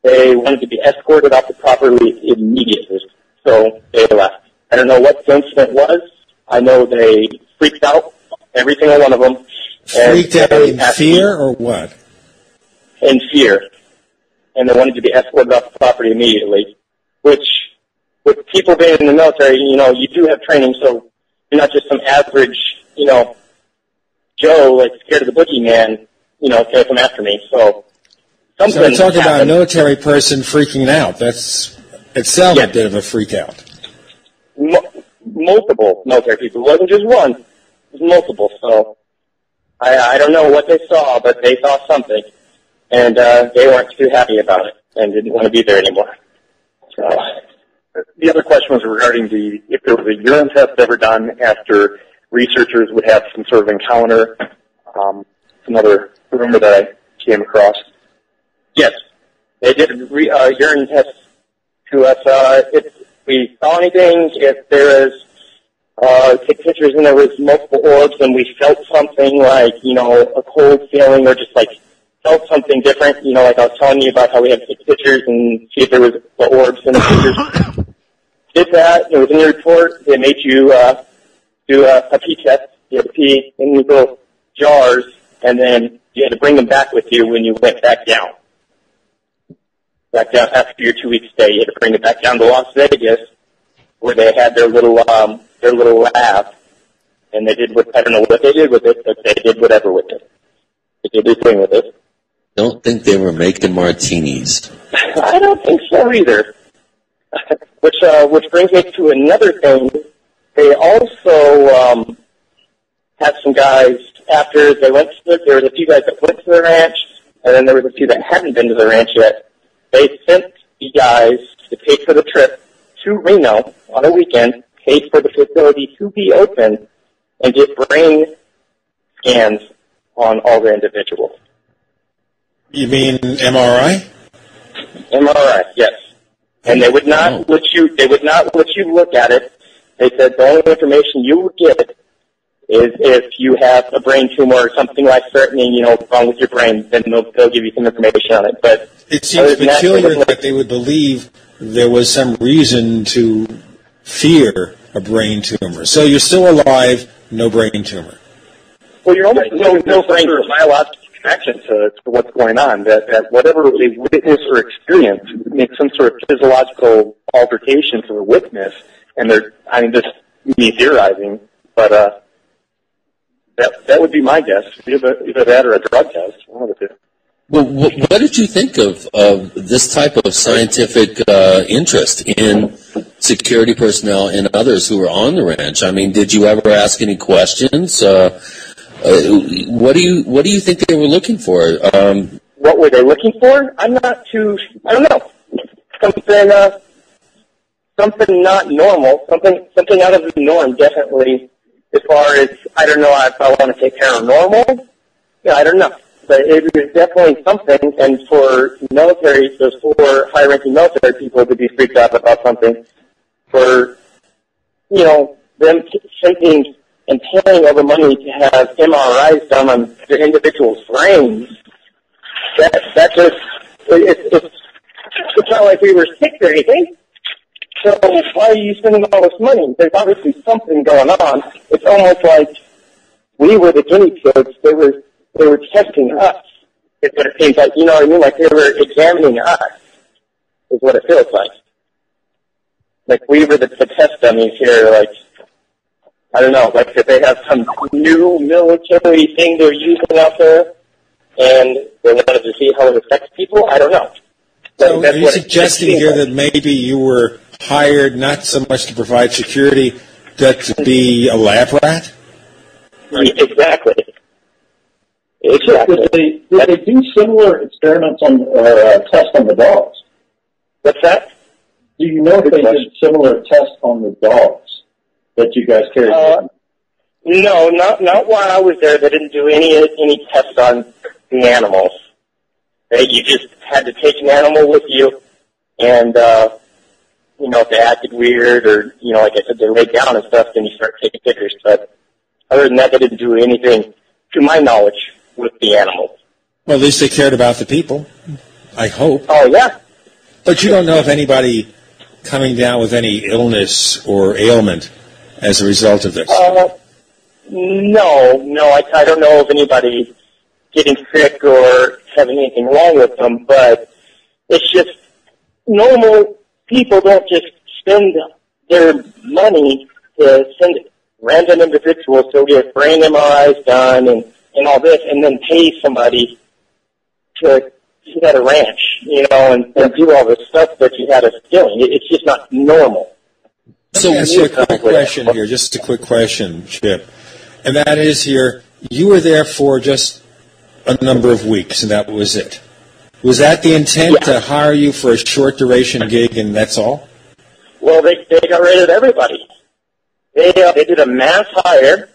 They wanted to be escorted off the property immediately, so they left. I don't know what the incident was. I know they freaked out, every single one of them. Freaked out in fear or what? In fear. And they wanted to be escorted off the property immediately, which, with people being in the military, you do have training, so you're not just some average, Joe, like, scared of the boogeyman, can't come after me. So we're talking about a military person freaking out. That's itself a bit of a freak out. Multiple military people. It wasn't just one. It was multiple. So I don't know what they saw, but they saw something. And they weren't too happy about it and didn't want to be there anymore. So the other question was regarding if there was a urine test ever done after researchers would have some sort of encounter. Another rumor that I came across. Yes, they did urine tests to us. If we saw anything, if there was, take pictures and there was multiple orbs and we felt something like, a cold feeling or just like felt something different, like I was telling you about how we had to take pictures and see if there was the orbs in the pictures. Did that, it was in your report. They made you do a pee test. You had to pee in these little jars, and then you had to bring them back with you when you went back down. Back down after your 2-week stay, you had to bring it back down to Las Vegas, where they had their little lab, and they did I don't know what they did with it, but they did whatever with it. They did their thing with it. Don't think they were making martinis. I don't think so either. Which brings me to another thing. They also had some guys after they went to there was a few guys that went to the ranch, and then there was a few that hadn't been to the ranch yet. They sent the guys to pay for the trip to Reno on a weekend, paid for the facility to be open, and get brain scans on all the individuals. You mean MRI? MRI, yes. And they would not let you. They would not let you look at it. They said the only information you would get is if you have a brain tumor or something life-threatening, wrong with your brain. Then they'll give you some information on it. But it seems peculiar that they would believe there was some reason to fear a brain tumor. So you're still alive, no brain tumor. Well, you're almost no brain tumor. Biological connection to what's going on. That whatever they witness or experience makes some sort of physiological altercation to the witness, and just me theorizing, but that would be my guess. Either that or a drug test. One of the two. Well, what did you think of this type of scientific interest in security personnel and others who were on the ranch? I mean, did you ever ask any questions? What do you think they were looking for? What were they looking for? I don't know. Something not normal. Something out of the norm, definitely. As far as, I don't know if I want to say paranormal. Yeah, I don't know. But it was definitely something, and for military, those 4 high-ranking military people to be freaked out about something, for, them spending and paying over money to have MRIs done on the individual's brains, that just, it's not like we were sick or anything. So why are you spending all this money? There's obviously something going on. It's almost like we were the guinea pigs. They were testing us. It's what it seems like. You know what I mean? Like they were examining us. Is what it feels like. Like we were the test dummies here. Like I don't know. Like if they have some new military thing they're using out there, and they wanted to see how it affects people. I don't know. So are you suggesting here that maybe you were hired not so much to provide security, but to be a lab rat? Exactly. Exactly. Did they do similar experiments on tests on the dogs? What's that? Do you know if they did similar tests on the dogs that you guys carried? No, not while I was there. They didn't do any tests on the animals. You just had to take an animal with you, and if they acted weird or like I said, they laid down and stuff, then you start taking pictures. But other than that, they didn't do anything, to my knowledge, with the animals. Well, at least they cared about the people, I hope. Oh yeah. But you don't know if anybody coming down with any illness or ailment as a result of this? No, I don't know of anybody getting sick or having anything wrong with them, but it's just normal people don't just spend their money to send random individuals to get brain MRIs done and all this, and then pay somebody to sit at a ranch, and do all this stuff that you had us doing. It's just not normal. So ask you a quick question here, just a quick question, Chip. And that is here, you were there for just a number of weeks, and that was it. Was that the intent to hire you for a short duration gig, and that's all? Well, they got rid of everybody. They did a mass hire,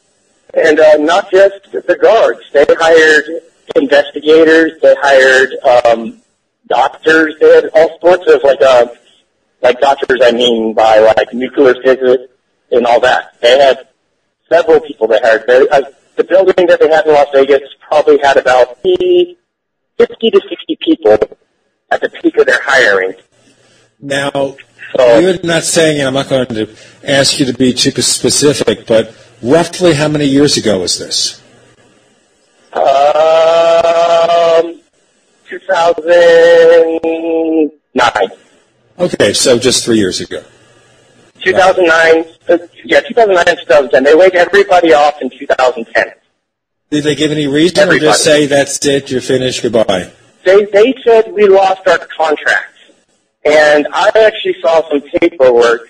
and not just the guards. They hired investigators. They hired doctors. They had all sorts of like doctors. I mean, by like nuclear physics and all that. They had several people they hired. The building that they had in Las Vegas probably had about 50 to 60 people at the peak of their hiring. Now, you're not saying, and I'm not going to ask you to be too specific, but roughly how many years ago was this? 2009. Okay, so just 3 years ago. 2009, 2009 and 2010. They laid everybody off in 2010. Did they give any reason or just say, that's it, you're finished, goodbye? They said we lost our contract. And I actually saw some paperwork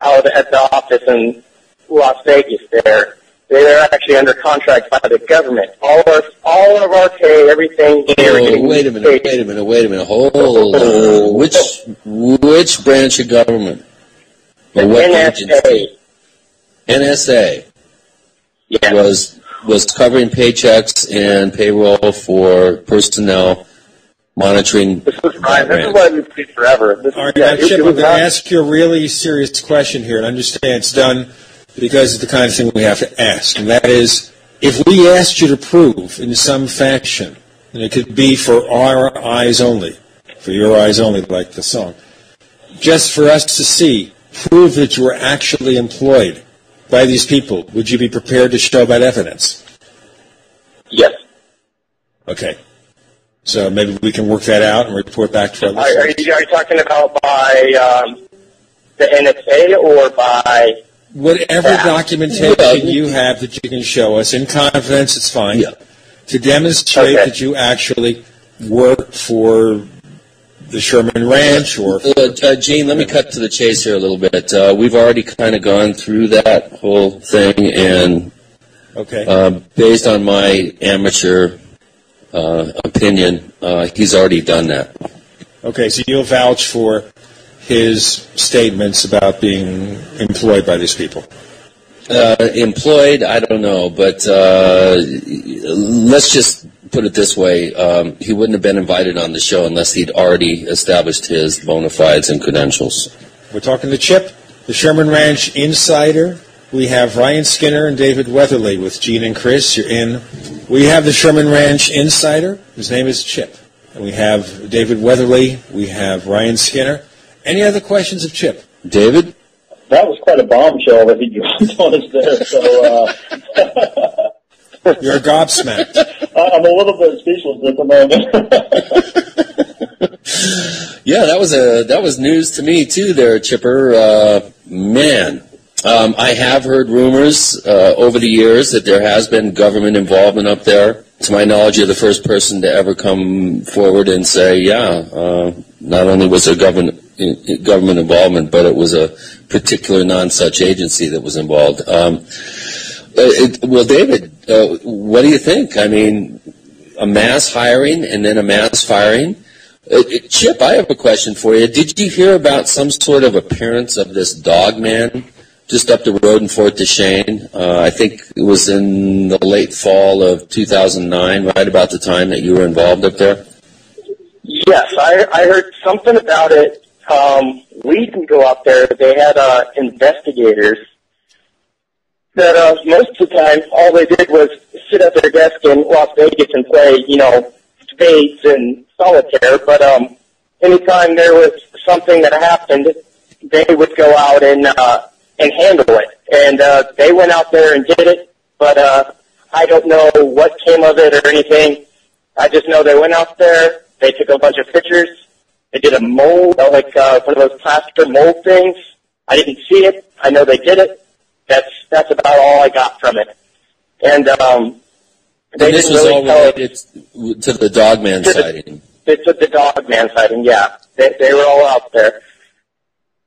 out at the office in Las Vegas there. They're actually under contract by the government. All of our pay, everything. Wait a minute. Hold on. Which branch of government? The NSA. NSA. Yeah. Was covering paychecks and payroll for personnel monitoring. This is what we've seen forever. All right, Chip, I'm going to ask you a really serious question here, and understand it's done because it's the kind of thing we have to ask, and that is, if we asked you to prove in some fashion, and it could be for our eyes only, for your eyes only, like the song, just for us to see, prove that you were actually employed by these people, would you be prepared to show that evidence? Yes. Okay. So maybe we can work that out and report back to our listeners. Are you talking about by the NSA or by... Whatever documentation you have that you can show us, in confidence, it's fine, to demonstrate that you actually work for the Sherman Ranch or... Gene, let me cut to the chase here a little bit. We've already kind of gone through that whole thing, and based on my amateur opinion, he's already done that. Okay, so you'll vouch for his statements about being employed by these people? Employed, I don't know, but let's just put it this way. He wouldn't have been invited on the show unless he'd already established his bona fides and credentials. We're talking to Chip, the Sherman Ranch insider. We have Ryan Skinner and David Weatherly with Gene and Chris. You're in. We have the Sherman Ranch insider. His name is Chip. And we have David Weatherly. We have Ryan Skinner. Any other questions of Chip? David? That was quite a bombshell that he dropped on us there. So you're gobsmacked. I'm a little bit speechless at the moment. Yeah, that was news to me too, there, Chipper. Man, I have heard rumors over the years that there has been government involvement up there. To my knowledge, you're the first person to ever come forward and say, not only was there government involvement, but it was a particular non-such agency that was involved. Well, David, what do you think? I mean, a mass hiring and then a mass firing. Chip, I have a question for you. Did you hear about some sort of appearance of this dog man just up the road in Fort Duchesne? I think it was in the late fall of 2009, right about the time that you were involved up there. Yes, I heard something about it. We didn't go out there. They had investigators that most of the time all they did was sit at their desk in Las Vegas and play, spades and solitaire. But anytime there was something that happened, they would go out and handle it. And they went out there and did it, but I don't know what came of it or anything. I just know they went out there, they took a bunch of pictures, they did a mold, like one of those plaster mold things. I didn't see it. I know they did it. That's about all I got from it. And this was all related to the dogman sighting. To the dogman sighting, yeah. They were all out there.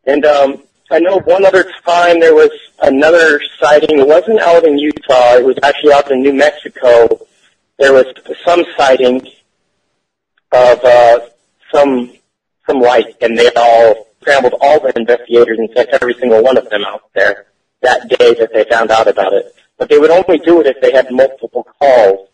And I know one other time there was another sighting. It wasn't out in Utah. It was actually out in New Mexico. There was some sighting of some light, and they all scrambled all the investigators and sent every single one of them out there that day that they found out about it. But they would only do it if they had multiple calls.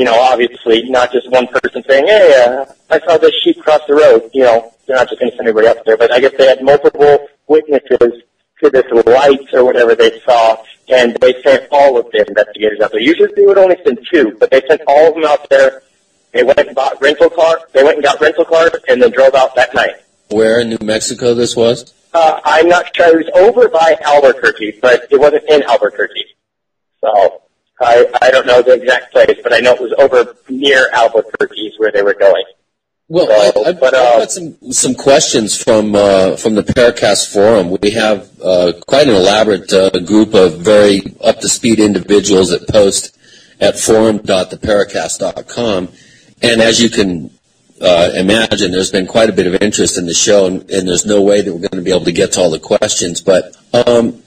Obviously, not just one person saying, hey, I saw this sheep cross the road. They're not just going to send everybody up there. But I guess they had multiple witnesses to this light or whatever they saw, and they sent all of the investigators out there. Usually they would only send two, but they sent all of them out there. They went and bought rental cars. They went and got rental cars and then drove out that night. Where in New Mexico this was? I'm not sure. It was over by Albuquerque, but it wasn't in Albuquerque. So I don't know the exact place, but I know it was over near Albuquerque is where they were going. Well, I've got some questions from the Paracast forum. We have quite an elaborate group of very up-to-speed individuals that post at forum.theparacast.com. And as you can imagine, there's been quite a bit of interest in the show, and there's no way that we're going to be able to get to all the questions. But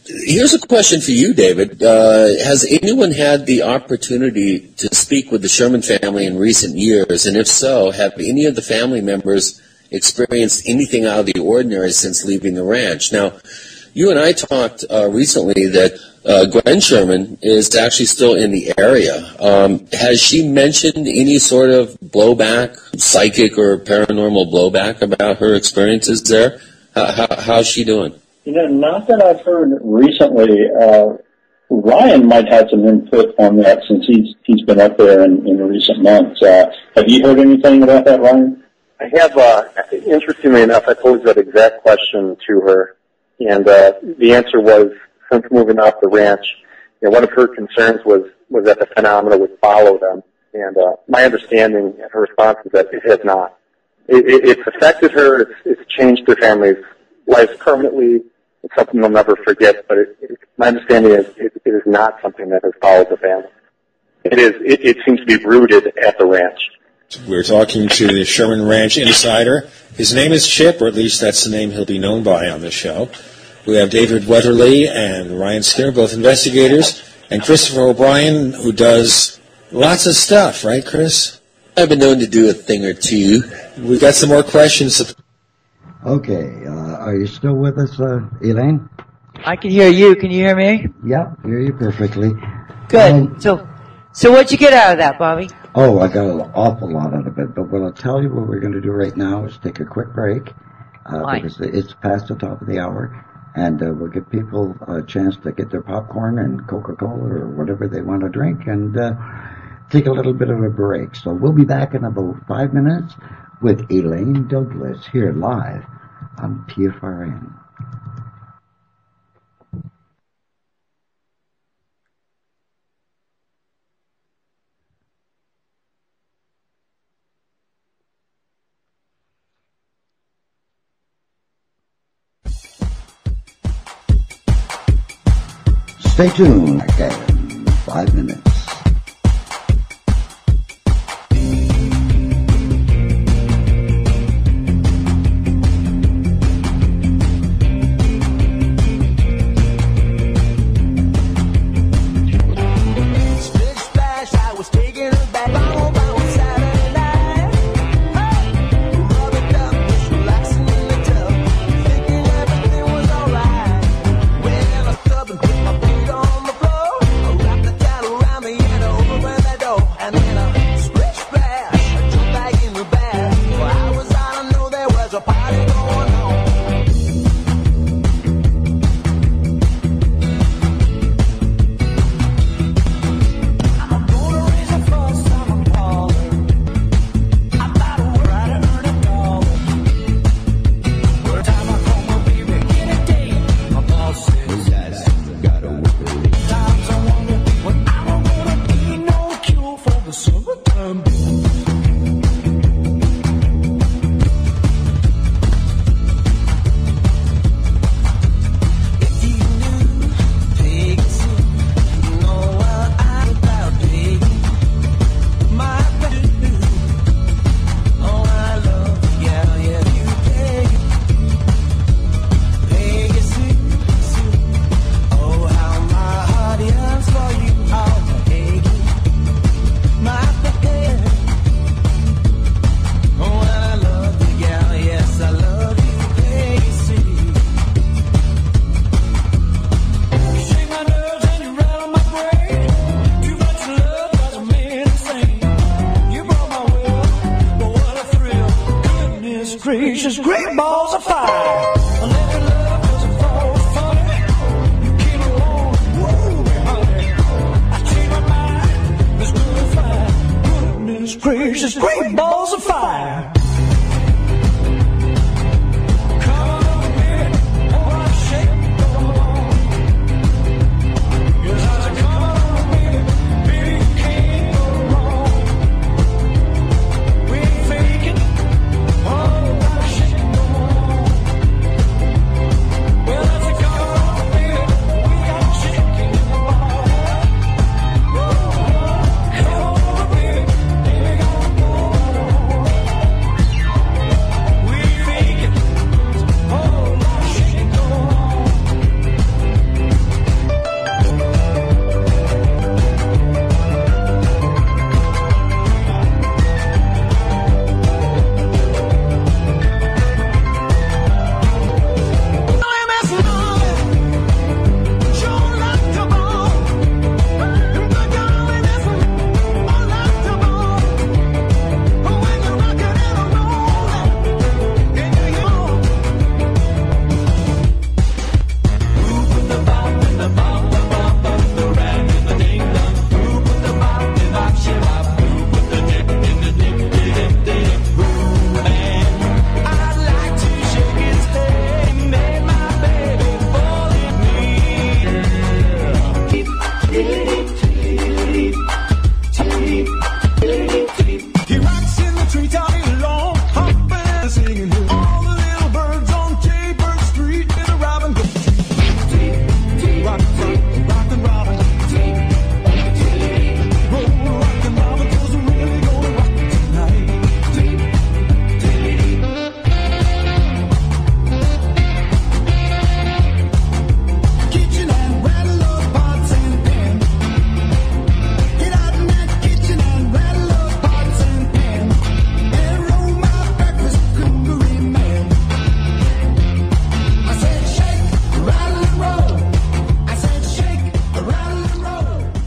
here's a question for you, David. Has anyone had the opportunity to speak with the Sherman family in recent years? And if so, have any of the family members experienced anything out of the ordinary since leaving the ranch? Now, you and I talked recently that Gwen Sherman is actually still in the area. Has she mentioned any sort of blowback, psychic or paranormal blowback about her experiences there? How's she doing? Not that I've heard recently. Ryan might have some input on that since he's been up there in recent months. Have you heard anything about that, Ryan? I have, interestingly enough, I posed that exact question to her, and the answer was, since moving off the ranch, one of her concerns was that the phenomena would follow them. And my understanding and her response is that it has not. It's affected her. It's changed her family's life permanently. It's something they'll never forget. But my understanding is it is not something that has followed the family. It seems to be rooted at the ranch. We're talking to the Sherman Ranch insider. His name is Chip, or at least that's the name he'll be known by on the show. We have David Wetterly and Ryan Skinner, both investigators, and Christopher O'Brien, who does lots of stuff, right, Chris? I've been known to do a thing or two. We've got some more questions. Okay, are you still with us, Elaine? I can hear you. Can you hear me? Yeah, hear you perfectly. Good. So what'd you get out of that, Bobby? Oh, I got an awful lot out of it, but what I'll tell you what we're going to do right now is take a quick break, because it's past the top of the hour. And we'll give people a chance to get their popcorn and Coca-Cola or whatever they want to drink and take a little bit of a break. So we'll be back in about 5 minutes with Elaine Douglas here live on PFRN. Stay tuned again, 5 minutes. Gracious, great balls of fire. Love doesn't fall funny. You came along, whoa, honey. I changed my mind, it's good and fine. Goodness gracious, great balls of fire. Come on, baby, oh, I shake, come on. Yes, I said, come on, baby, baby, you can't go wrong. We ain't faking, oh.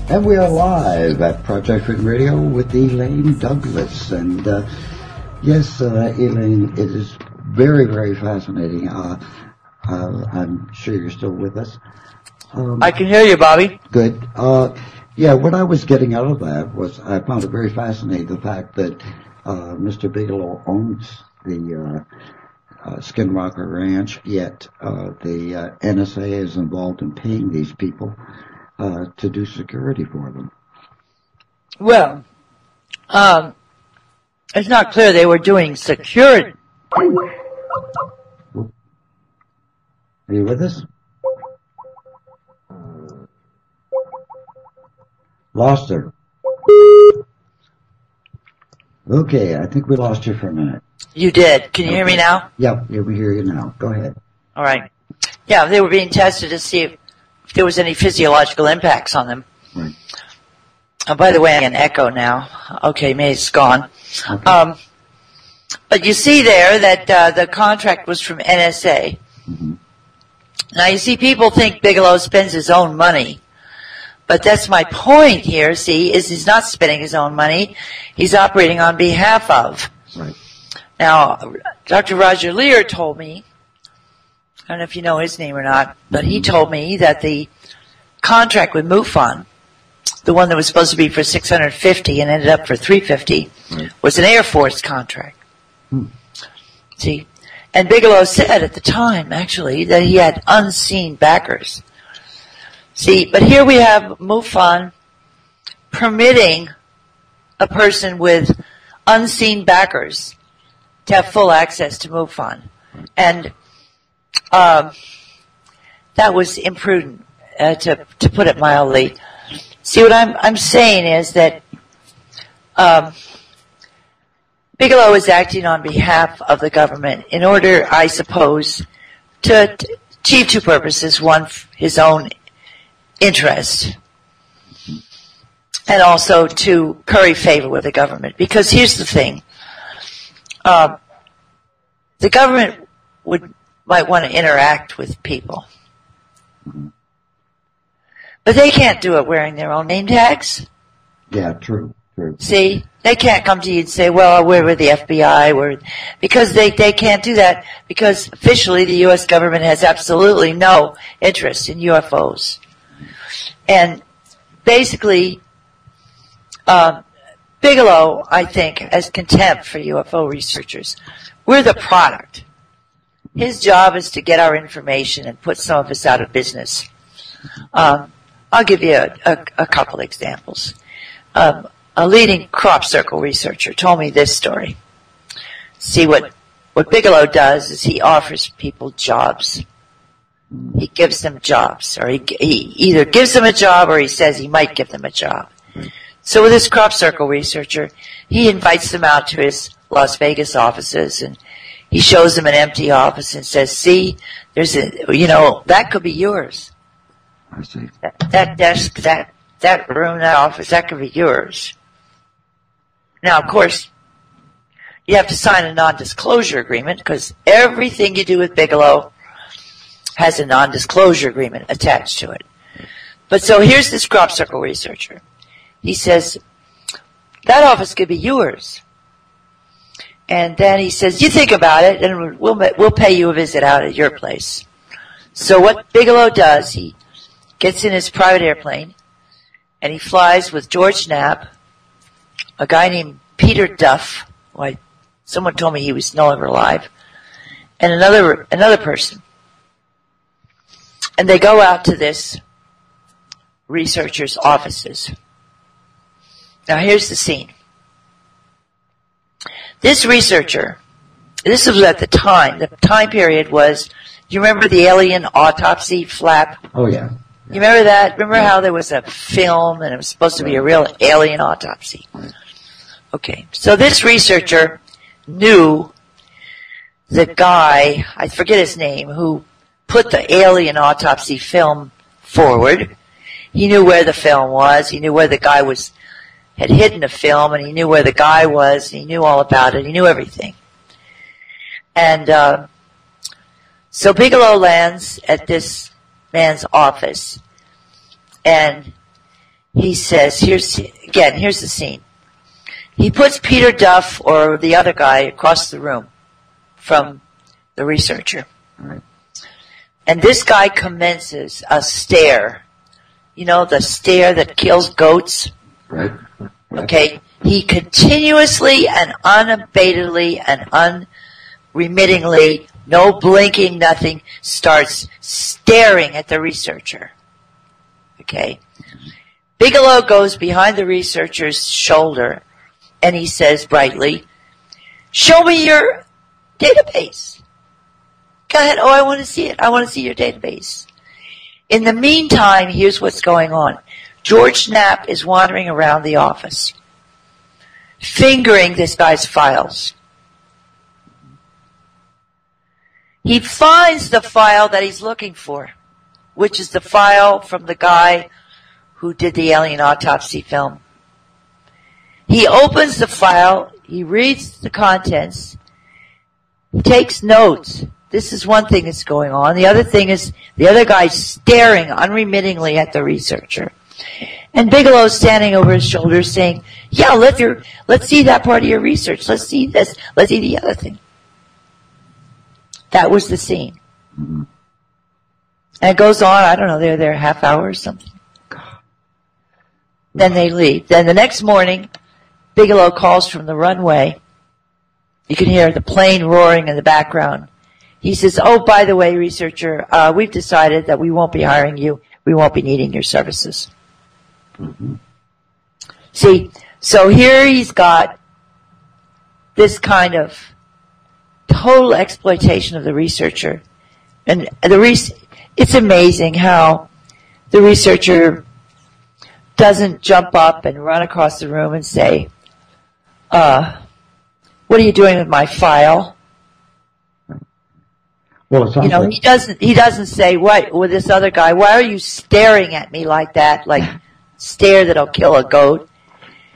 And we are live at Project Written Radio with Elaine Douglas. And yes, Elaine, it is very, very fascinating. I'm sure you're still with us. I can hear you, Bobby. Good. Yeah, what I was getting out of that was I found it very fascinating, the fact that Mr. Bigelow owns the Skinwalker Ranch, yet the NSA is involved in paying these people to do security for them. Well, it's not clear they were doing security. Are you with us? Lost her. Okay, I think we lost you for a minute. You did. Can you hear me now? Yep, yeah, we hear you now. Go ahead. All right. Yeah, they were being tested to see if there was any physiological impacts on them. Right. Oh, by the way, I can echo now. Okay, May's gone. Okay. But you see there that the contract was from NSA. Mm-hmm. Now, you see, people think Bigelow spends his own money. But that's my point here, see, is he's not spending his own money. He's operating on behalf of. Right. Now, Dr. Roger Lear told me, I don't know if you know his name or not, but he told me that the contract with MUFON, the one that was supposed to be for $650 and ended up for $350, was an Air Force contract. See? And Bigelow said at the time, actually, that he had unseen backers. See, but here we have MUFON permitting a person with unseen backers to have full access to MUFON. And that was imprudent, to put it mildly. See, what I'm saying is that Bigelow is acting on behalf of the government in order, I suppose, to achieve two purposes. One, his own interest, and also to curry favor with the government. Because here's the thing. The government might want to interact with people. But they can't do it wearing their own name tags. Yeah, true. See, they can't come to you and say, well, we're with the FBI, because they can't do that, because officially the U.S. government has absolutely no interest in UFOs. And basically, Bigelow, I think, has contempt for UFO researchers. We're the product. His job is to get our information and put some of us out of business. I'll give you a couple examples. A leading crop circle researcher told me this story. See, what Bigelow does is he offers people jobs. He gives them jobs, or he either gives them a job or he says he might give them a job. So with this crop circle researcher, he invites them out to his Las Vegas offices, and he shows them an empty office and says, see, there's that could be yours. I see. That desk, that room, that office, that could be yours. Now, of course, you have to sign a non-disclosure agreement, because everything you do with Bigelow has a non-disclosure agreement attached to it. But so here's this crop circle researcher. He says, that office could be yours. And then he says, you think about it, and we'll pay you a visit out at your place. So what Bigelow does, he gets in his private airplane, and he flies with George Knapp, a guy named Peter Duff, someone told me he was no longer alive, and another person. And they go out to this researcher's offices. Now here's the scene. This researcher, this was at the time period was, do you remember the alien autopsy flap? Oh, yeah. You remember that? Remember how there was a film and it was supposed to be a real alien autopsy? Okay, so this researcher knew the guy, I forget his name, who put the alien autopsy film forward. He knew where the film was. He knew where the guy had hidden the film, and he knew where the guy was. He knew all about it. He knew everything. And so Bigelow lands at this man's office, and he says, here's the scene. He puts Peter Duff, or the other guy, across the room from the researcher. Right. And this guy commences a stare. You know, the stare that kills goats? Right. Okay. He continuously and unabatedly and unremittingly, no blinking, nothing, starts staring at the researcher. Okay. Bigelow goes behind the researcher's shoulder, and he says brightly, show me your database. Go ahead. Oh, I want to see it. I want to see your database. In the meantime, here's what's going on. George Knapp is wandering around the office, fingering this guy's files. He finds the file that he's looking for, which is the file from the guy who did the alien autopsy film. He opens the file, he reads the contents, he takes notes. This is one thing that's going on. The other thing is the other guy's staring unremittingly at the researcher. And Bigelow's standing over his shoulder saying, yeah, let's see that part of your research. Let's see this. Let's see the other thing. That was the scene. Mm-hmm. And it goes on, I don't know, they're there a half hour or something. Then they leave. Then the next morning, Bigelow calls from the runway. You can hear the plane roaring in the background. He says, oh, by the way, researcher, we've decided that we won't be hiring you. We won't be needing your services. Mm-hmm. See, So here he's got this kind of total exploitation of the researcher. And it's amazing how the researcher doesn't jump up and run across the room and say, what are you doing with my file? Well, it sounds like he doesn't say, what, with this other guy, why are you staring at me like that? Like, stare that'll kill a goat.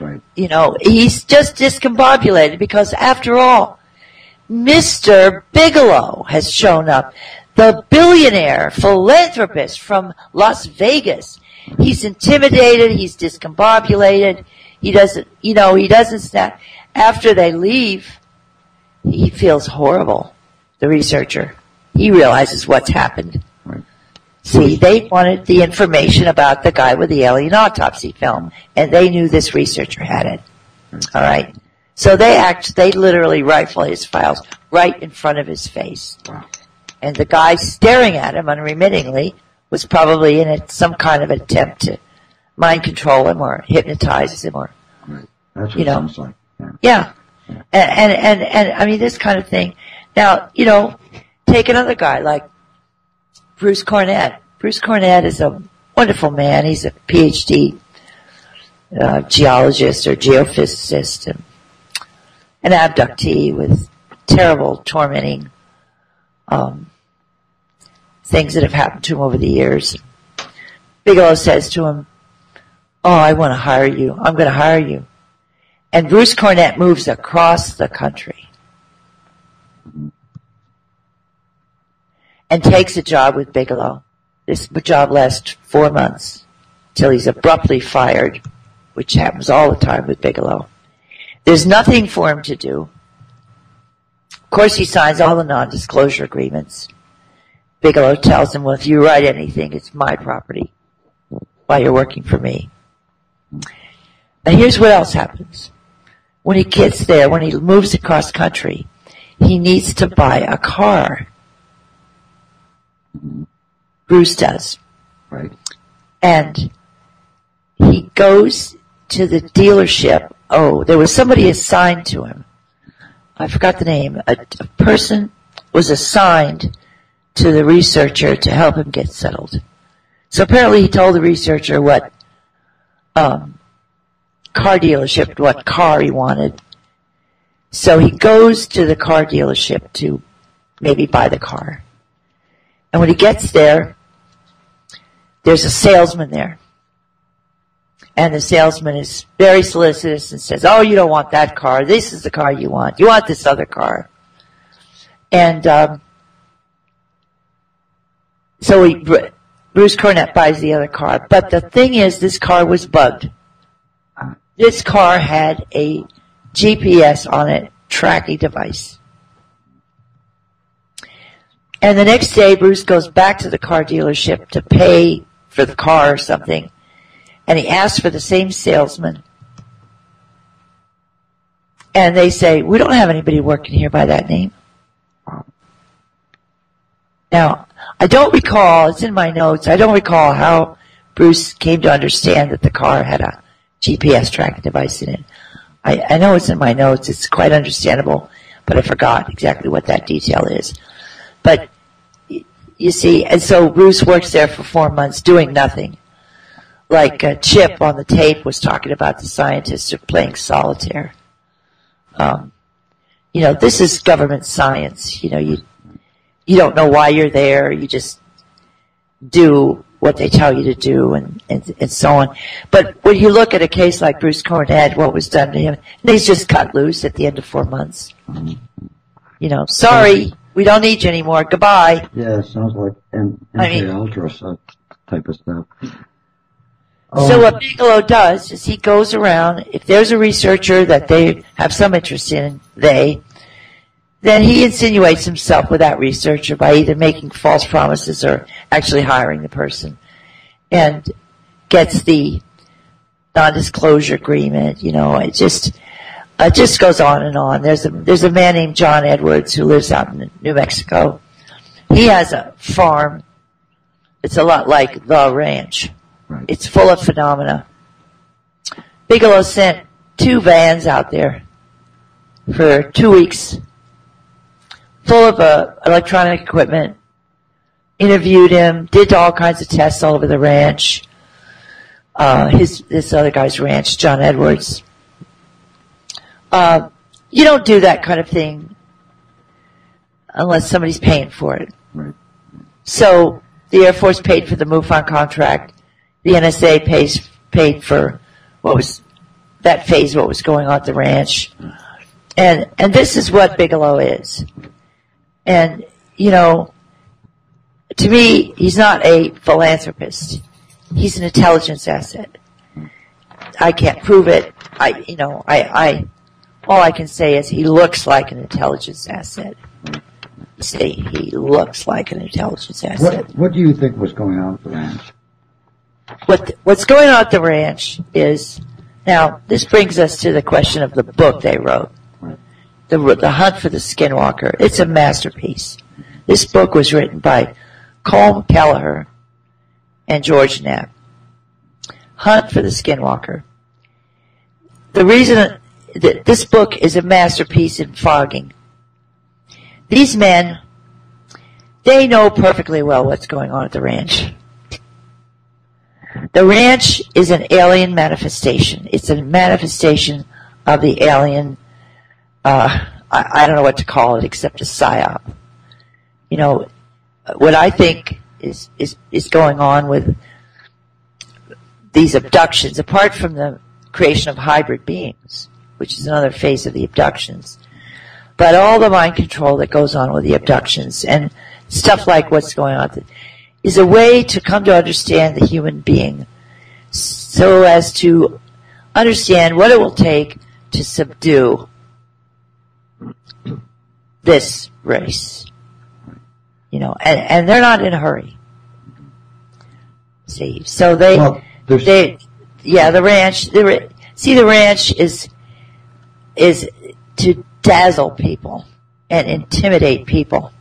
right. He's just discombobulated because, after all, Mr. Bigelow has shown up, the billionaire philanthropist from Las Vegas. He's intimidated. He's discombobulated. He doesn't snap. After they leave, he feels horrible, the researcher. He realizes what's happened. Right. See, they wanted the information about the guy with the alien autopsy film, and they knew this researcher had it. All right? So they literally rifle his files right in front of his face. Wow. And the guy staring at him unremittingly was probably in some kind of attempt to mind control him or hypnotize him or, Right. That's what it sounds like. yeah. And I mean, this kind of thing. Now, take another guy like Bruce Cornett. Bruce Cornett is a wonderful man. He's a PhD geologist or geophysicist, and an abductee with terrible, tormenting things that have happened to him over the years. Bigelow says to him, "Oh, I want to hire you. I'm going to hire you." And Bruce Cornett moves across the country and takes a job with Bigelow. This job lasts 4 months till he's abruptly fired, which happens all the time with Bigelow. There's nothing for him to do. Of course, he signs all the non-disclosure agreements. Bigelow tells him, well, if you write anything, it's my property while you're working for me. And here's what else happens. When he gets there, when he moves across country, he needs to buy a car. Bruce does. Right. And he goes to the dealership. Oh, there was somebody assigned to him. I forgot the name. A person was assigned to the researcher to help him get settled. So apparently he told the researcher what car dealership, what car he wanted. So he goes to the car dealership to maybe buy the car. And when he gets there, there's a salesman there. And the salesman is very solicitous and says, oh, you don't want that car. This is the car you want. You want this other car. And so Bruce Cornett buys the other car. But the thing is, this car was bugged. This car had a GPS on it, tracking device. And the next day, Bruce goes back to the car dealership to pay for the car or something. And he asks for the same salesman. And they say, we don't have anybody working here by that name. Now, I don't recall, it's in my notes, I don't recall how Bruce came to understand that the car had a GPS tracking device in it. I know it's in my notes, it's quite understandable, but I forgot exactly what that detail is. But, you see, and so Bruce works there for 4 months doing nothing. Like Chip on the tape was talking about the scientists are playing solitaire. This is government science. You don't know why you're there. You just do what they tell you to do and so on. But when you look at a case like Bruce Cornett, what was done to him, he's just cut loose at the end of 4 months. Sorry, we don't need you anymore. Goodbye. Yeah, it sounds like MK Ultra type of stuff. So what Bigelow does is he goes around, if there's a researcher that they have some interest in, then he insinuates himself with that researcher by either making false promises or actually hiring the person, and gets the non-disclosure agreement. It just goes on and on. There's a man named John Edwards who lives out in New Mexico. He has a farm. It's a lot like the ranch. Right. It's full of phenomena. Bigelow sent 2 vans out there for 2 weeks, full of electronic equipment, interviewed him, did all kinds of tests all over the ranch, this other guy's ranch, John Edwards. You don't do that kind of thing unless somebody's paying for it. Right. So the Air Force paid for the MUFON contract. The NSA paid for what was going on at the ranch. And this is what Bigelow is. And, you know, to me, he's not a philanthropist. He's an intelligence asset. I can't prove it. All I can say is he looks like an intelligence asset. Say he looks like an intelligence asset. What do you think was going on at the ranch? What's going on at the ranch is, now this brings us to the question of the book they wrote, the Hunt for the Skinwalker. It's a masterpiece. This book was written by Colm Kelleher and George Knapp. Hunt for the Skinwalker. The reason that this book is a masterpiece in fogging. These men, they know perfectly well what's going on at the ranch. The ranch is an alien manifestation. It's a manifestation of the alien, I don't know what to call it except a psyop. You know, what I think is going on with these abductions, apart from the creation of hybrid beings, which is another phase of the abductions, but all the mind control that goes on with the abductions and stuff like what's going on is a way to come to understand the human being so as to understand what it will take to subdue this race. You know, and they're not in a hurry. See, so the ranch, the ranch is to dazzle people and intimidate people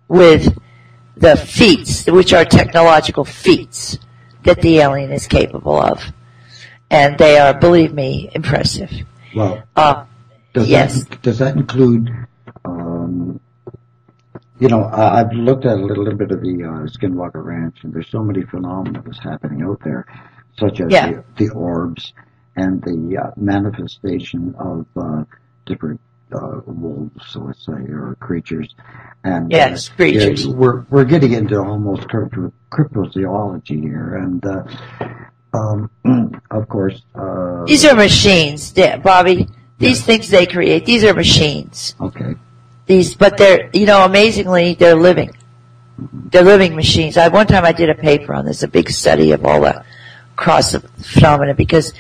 with the feats, which are technological feats that the alien is capable of. And they are, believe me, impressive. Well, yes. Does that include, you know, I've looked at a little bit of the Skinwalker Ranch, and there's so many phenomena that's happening out there, such as the orbs and the manifestation of different wolves, so let's say, or creatures. And yes, creatures. We're getting into almost cryptozoology here, and of course, these are machines, Bobby. These things they create, these are machines. Okay. But they're, you know, amazingly, they're living. They're living machines. One time I did a paper on this, a big study of all the cross phenomena, because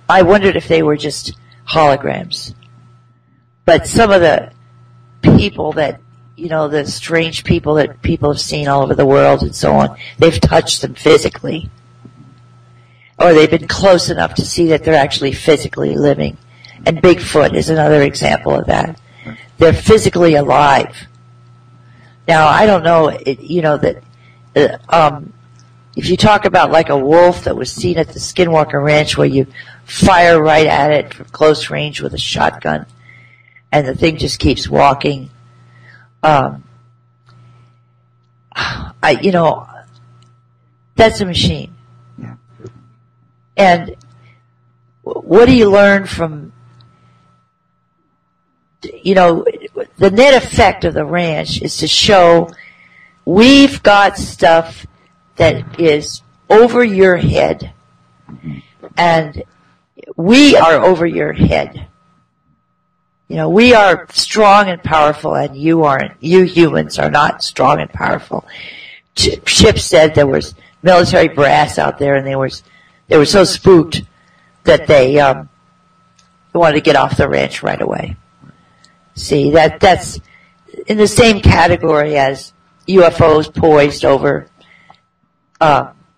I wondered if they were just holograms. But some of the people that, you know, the strange people that people have seen all over the world and so on, they've touched them physically. Or they've been close enough to see that they're actually physically living. And Bigfoot is another example of that. They're physically alive. Now, I don't know, you know, that if you talk about like a wolf that was seen at the Skinwalker Ranch where you fire right at it from close range with a shotgun and the thing just keeps walking, you know, that's a machine. Yeah. And what do you learn from, you know, the net effect of the ranch is to show we've got stuff that is over your head, and we are over your head. You know, we are strong and powerful, and you aren't. You humans are not strong and powerful. Chip said there was military brass out there, and they were so spooked that they wanted to get off the ranch right away. See, that's in the same category as UFOs poised over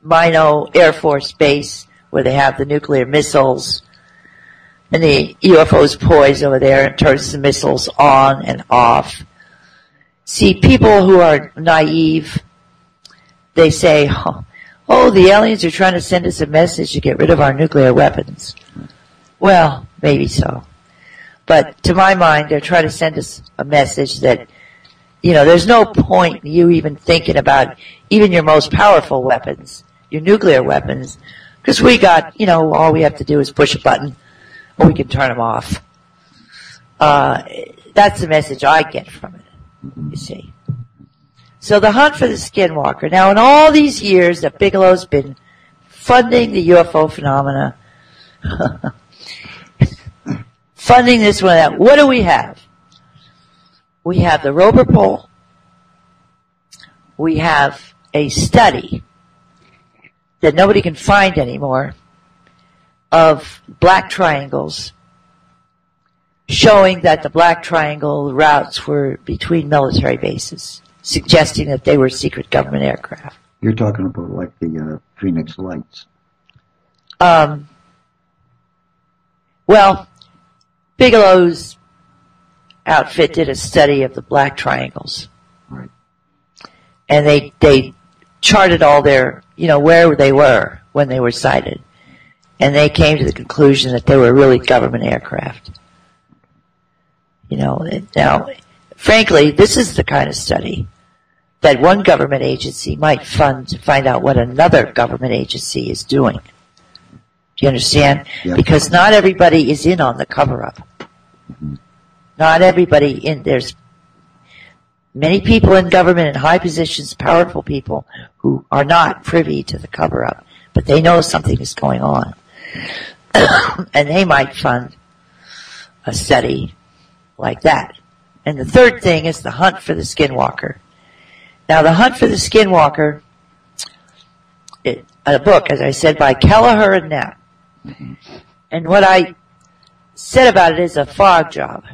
Mino Air Force Base, where they have the nuclear missiles, and the UFOs poised over there and turns the missiles on and off. See, people who are naive, they say, oh, the aliens are trying to send us a message to get rid of our nuclear weapons. Well, maybe so. But to my mind, they're trying to send us a message that, there's no point in you even thinking about even your most powerful weapons, your nuclear weapons, because we got, all we have to do is push a button, or we can turn them off. That's the message I get from it, you see. So the hunt for the Skinwalker. Now, in all these years that Bigelow's been funding the UFO phenomena, funding this one and that, what do we have? We have the Roper poll. We have a study that nobody can find anymore of black triangles showing that the black triangle routes were between military bases, suggesting that they were secret government aircraft. You're talking about like the Phoenix Lights. Well, Bigelow's outfit did a study of the black triangles. Right. And they charted all their, where they were when they were sighted. And they came to the conclusion that they were really government aircraft. Now, frankly, this is the kind of study that one government agency might fund to find out what another government agency is doing. Do you understand? Yep. Because not everybody is in on the cover-up. Mm-hmm. Not everybody there's many people in government in high positions, powerful people, who are not privy to the cover-up, but they know something is going on. And they might fund a study like that. And the third thing is the hunt for the Skinwalker. Now, the hunt for the Skinwalker, a book, as I said, by Kelleher and Knapp. And what I said about it is a fog job.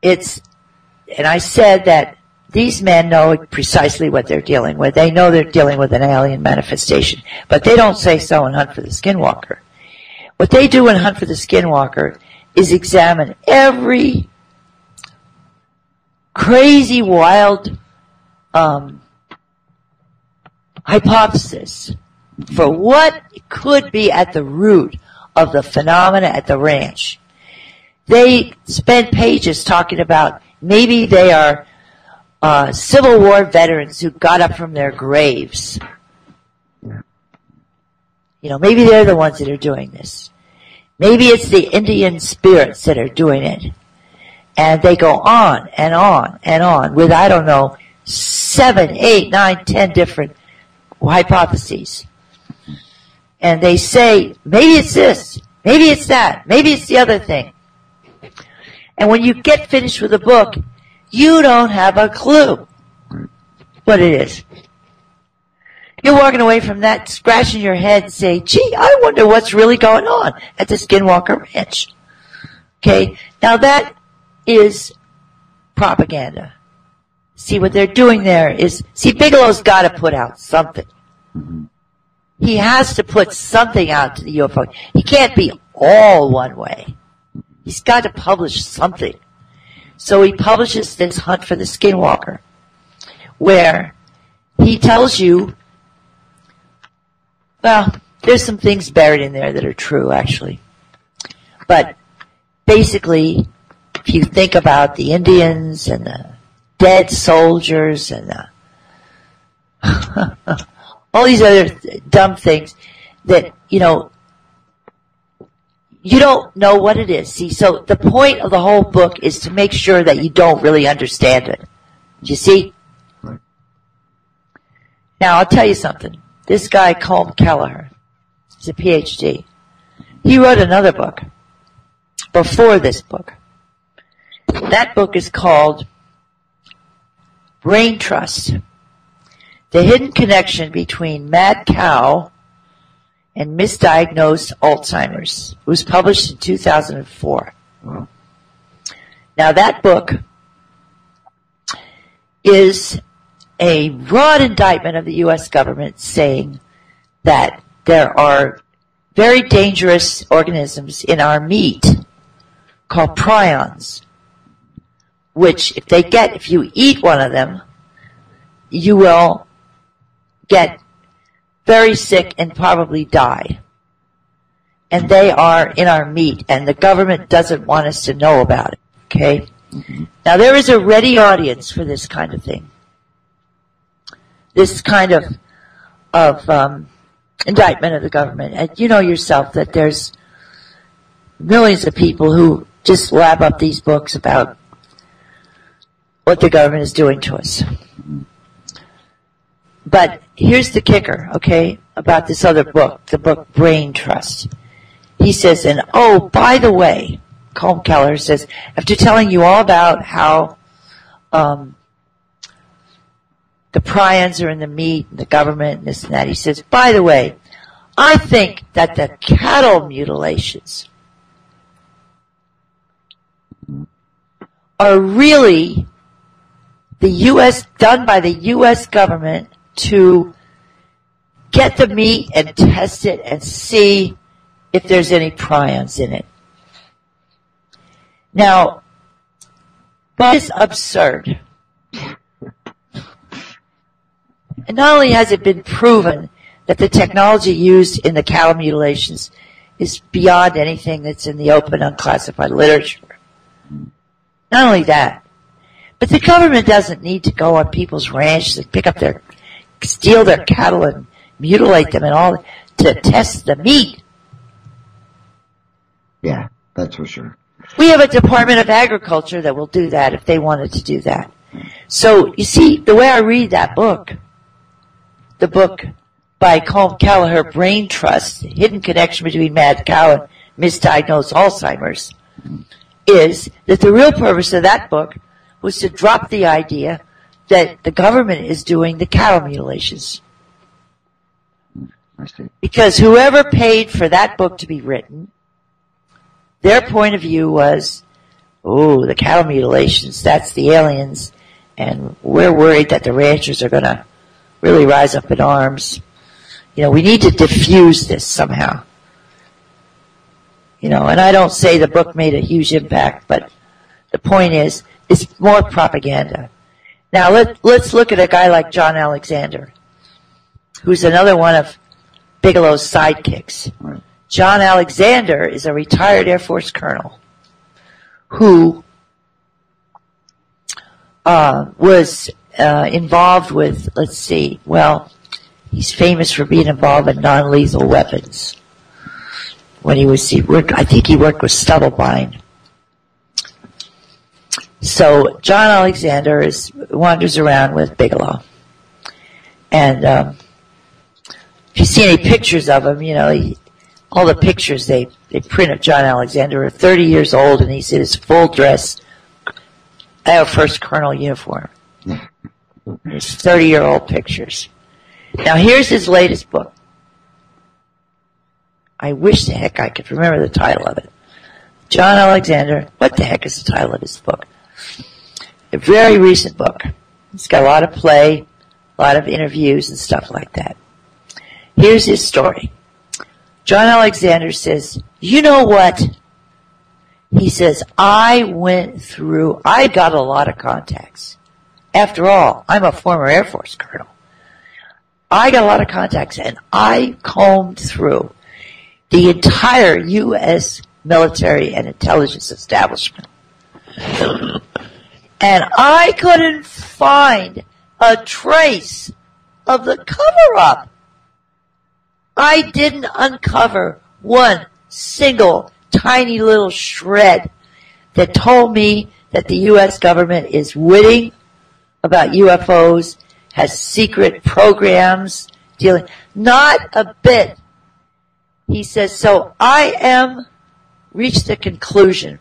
And I said that these men know precisely what they're dealing with. They know they're dealing with an alien manifestation, but they don't say so in Hunt for the Skinwalker. What they do in Hunt for the Skinwalker is examine every crazy, wild hypothesis for what could be at the root of the phenomena at the ranch. They spend pages talking about maybe they are Civil War veterans who got up from their graves. Maybe they're the ones that are doing this. Maybe it's the Indian spirits that are doing it. And they go on and on and on with, 7, 8, 9, 10 different hypotheses. And they say, maybe it's this, maybe it's that, maybe it's the other thing. And when you get finished with a book, you don't have a clue what it is. You're walking away from that scratching your head and saying, gee, I wonder what's really going on at the Skinwalker Ranch. Okay? Now that is propaganda. See, what they're doing there is, Bigelow's got to put out something. Mm-hmm. He has to put something out to the UFO. He can't be all one way. He's got to publish something. So he publishes this Hunt for the Skinwalker, where he tells you, well, there's some things buried in there that are true, actually. But basically, if you think about the Indians and the dead soldiers and all these other dumb things that, you don't know what it is. See, so the point of the whole book is to make sure that you don't really understand it. Do you see? Right. Now, I'll tell you something. This guy called Kelleher, he's a PhD. He wrote another book before this book. That book is called Brain Trust, The Hidden Connection Between Mad Cow and Misdiagnosed Alzheimer's. It was published in 2004. Wow. Now that book is a broad indictment of the U.S. government saying that there are very dangerous organisms in our meat called prions, which if you eat one of them, you will get very sick and probably die. and they are in our meat, and the government doesn't want us to know about it, okay? Now, there is a ready audience for this kind of thing. This kind of indictment of the government. And you know yourself that there's millions of people who just lab up these books about what the government is doing to us. But here's the kicker, okay, about this other book, the book Brain Trust. He says, and oh, by the way, Colm Keller says, after telling you all about how the prions are in the meat and the government and this and that, he says, by the way, I think that the cattle mutilations are really done by the U.S. government to get the meat and test it and see if there's any prions in it. Now, that is absurd. And not only has it been proven that the technology used in the cattle mutilations is beyond anything that's in the open, unclassified literature. Not only that, but the government doesn't need to go on people's ranches and steal their cattle and mutilate them and all to test the meat. Yeah, that's for sure. We have a Department of Agriculture that will do that if they wanted to do that. So, you see, the way I read that book, the book by Colm Keller, Brain Trust, Hidden Connection Between Mad Cow and Misdiagnosed Alzheimer's, is that the real purpose of that book was to drop the idea that the government is doing the cattle mutilations. I see. Because whoever paid for that book to be written, their point of view was, oh, the cattle mutilations, that's the aliens, and we're worried that the ranchers are going to really rise up in arms. You know, we need to diffuse this somehow. You know, and I don't say the book made a huge impact, but the point is, it's more propaganda. Now, let's look at a guy like John Alexander, who's another one of Bigelow's sidekicks. Right. John Alexander is a retired Air Force colonel who was involved with, let's see, well, he's famous for being involved in non-lethal weapons. When I think he worked with Stubblebine. So John Alexander wanders around with Bigelow. And if you see any pictures of him, you know, all the pictures they print of John Alexander are 30 years old, and he's in his full dress Air Force colonel uniform. His 30-year-old pictures. Now here's his latest book. I wish the heck I could remember the title of it. John Alexander, what the heck is the title of his book? A very recent book. It's got a lot of play, a lot of interviews and stuff like that. Here's his story. John Alexander says, you know what? He says, I got a lot of contacts. After all, I'm a former Air Force colonel. I got a lot of contacts, and I combed through the entire U.S. military and intelligence establishment. And I couldn't find a trace of the cover-up. I didn't uncover one single tiny little shred that told me that the U.S. government is witting about UFOs, has secret programs dealing. Not a bit. He says, so I reached the conclusion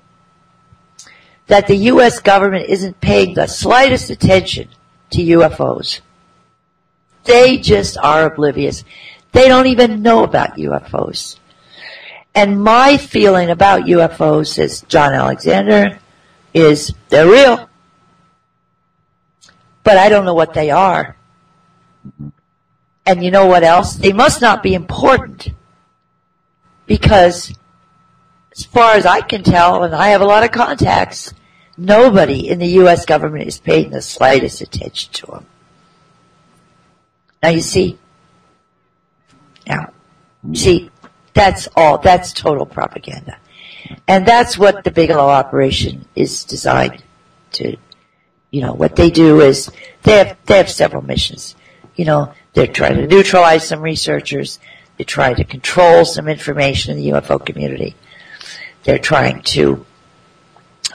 that the U.S. government isn't paying the slightest attention to UFOs. They just are oblivious. They don't even know about UFOs. And my feeling about UFOs, says John Alexander, is they're real. But I don't know what they are. And you know what else? They must not be important. Because as far as I can tell, and I have a lot of contacts, nobody in the U.S. government is paying the slightest attention to them. Now you see, That's all. That's total propaganda. And that's what the Bigelow operation is designed to, what they do is they have several missions. They're trying to neutralize some researchers. They try to control some information in the UFO community. They're trying to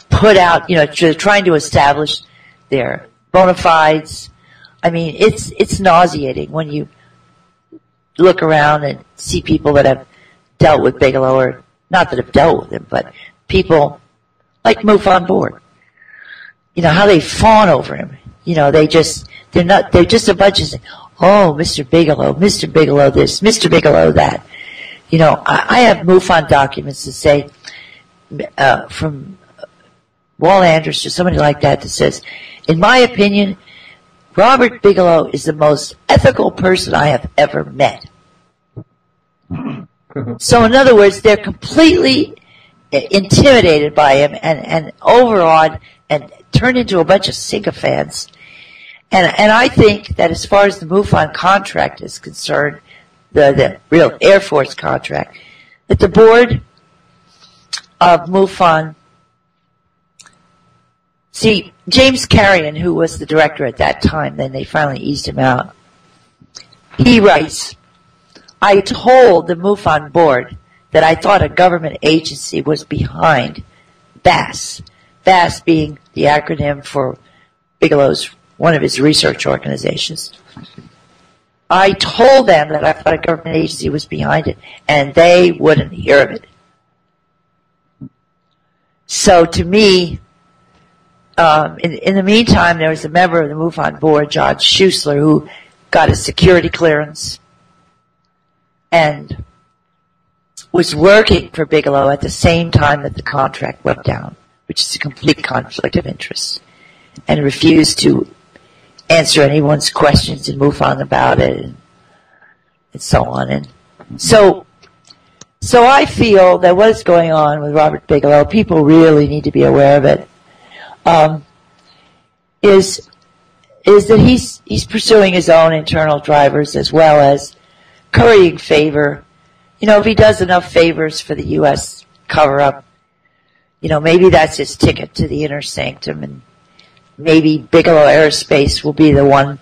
put out, they're trying to establish their bona fides. I mean, it's nauseating when you look around and see people that have dealt with Bigelow, or not that have dealt with him, but people like Imhof on board. How they fawn over him. They're just a bunch of, oh, Mr. Bigelow this, Mr. Bigelow that. I have MUFON documents that say, from Wall Andrews or somebody like that says, in my opinion, Robert Bigelow is the most ethical person I have ever met. So in other words, they're completely intimidated by him and overawed and turned into a bunch of sycophants. And I think that as far as the MUFON contract is concerned, the real Air Force contract, that the board of MUFON, see, James Carrion, who was the director at that time, then they finally eased him out, he writes, I told the MUFON board that I thought a government agency was behind BASS, BASS being the acronym for Bigelow's, one of his research organizations. I told them that I thought a government agency was behind it, and they wouldn't hear of it. So to me, in the meantime, there was a member of the MUFON board, John Schuessler, who got a security clearance and was working for Bigelow at the same time that the contract went down, which is a complete conflict of interest, and refused to answer anyone's questions in MUFON about it, and so on. And so I feel that what is going on with Robert Bigelow, people really need to be aware of it, is that he's pursuing his own internal drivers as well as currying favor. If he does enough favors for the U.S. cover-up, maybe that's his ticket to the inner sanctum, and maybe Bigelow Aerospace will be the one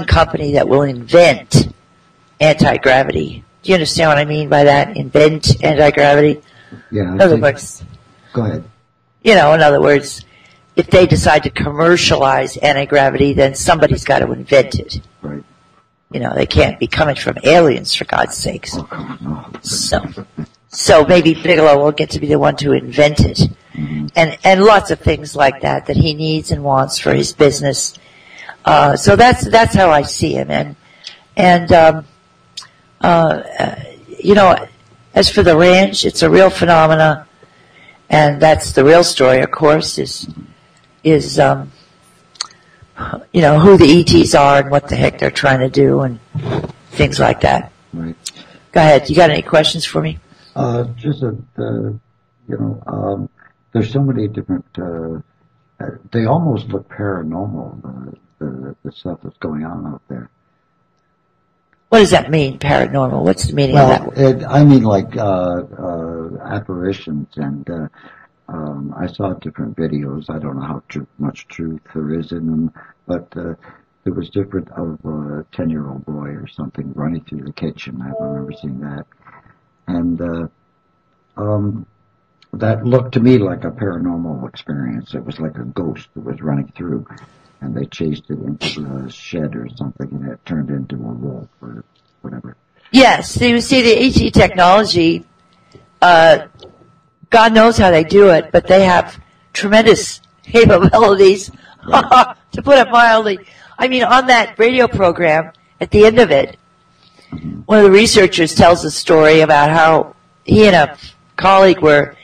company that will invent anti-gravity. Do you understand what I mean by that? Invent anti-gravity? Yeah. In other words, go ahead. In other words, if they decide to commercialize anti-gravity, then somebody's got to invent it. Right. They can't be coming from aliens, for God's sakes. Oh, come on, no. So maybe Bigelow will get to be the one to invent it. Mm-hmm. And lots of things like that he needs and wants for his business. So that's how I see him. And as for the ranch, it's a real phenomena, and that's the real story, of course, is who the ETs are and what the heck they're trying to do and things like that. Right. Go ahead. You got any questions for me? Just there's so many different, they almost look paranormal, the stuff that's going on out there. What does that mean, paranormal? What's the meaning of that word? I mean like apparitions, and I saw different videos. I don't know how much truth there is in them, but it was different of a 10-year-old boy or something running through the kitchen. I remember seeing that. And that looked to me like a paranormal experience. It was like a ghost that was running through, and they chased it into a shed or something, and it turned into a wolf or whatever. Yes, you see the ET technology, God knows how they do it, but they have tremendous capabilities, to put it mildly. I mean, on that radio program, at the end of it, one of the researchers tells a story about how he and a colleague were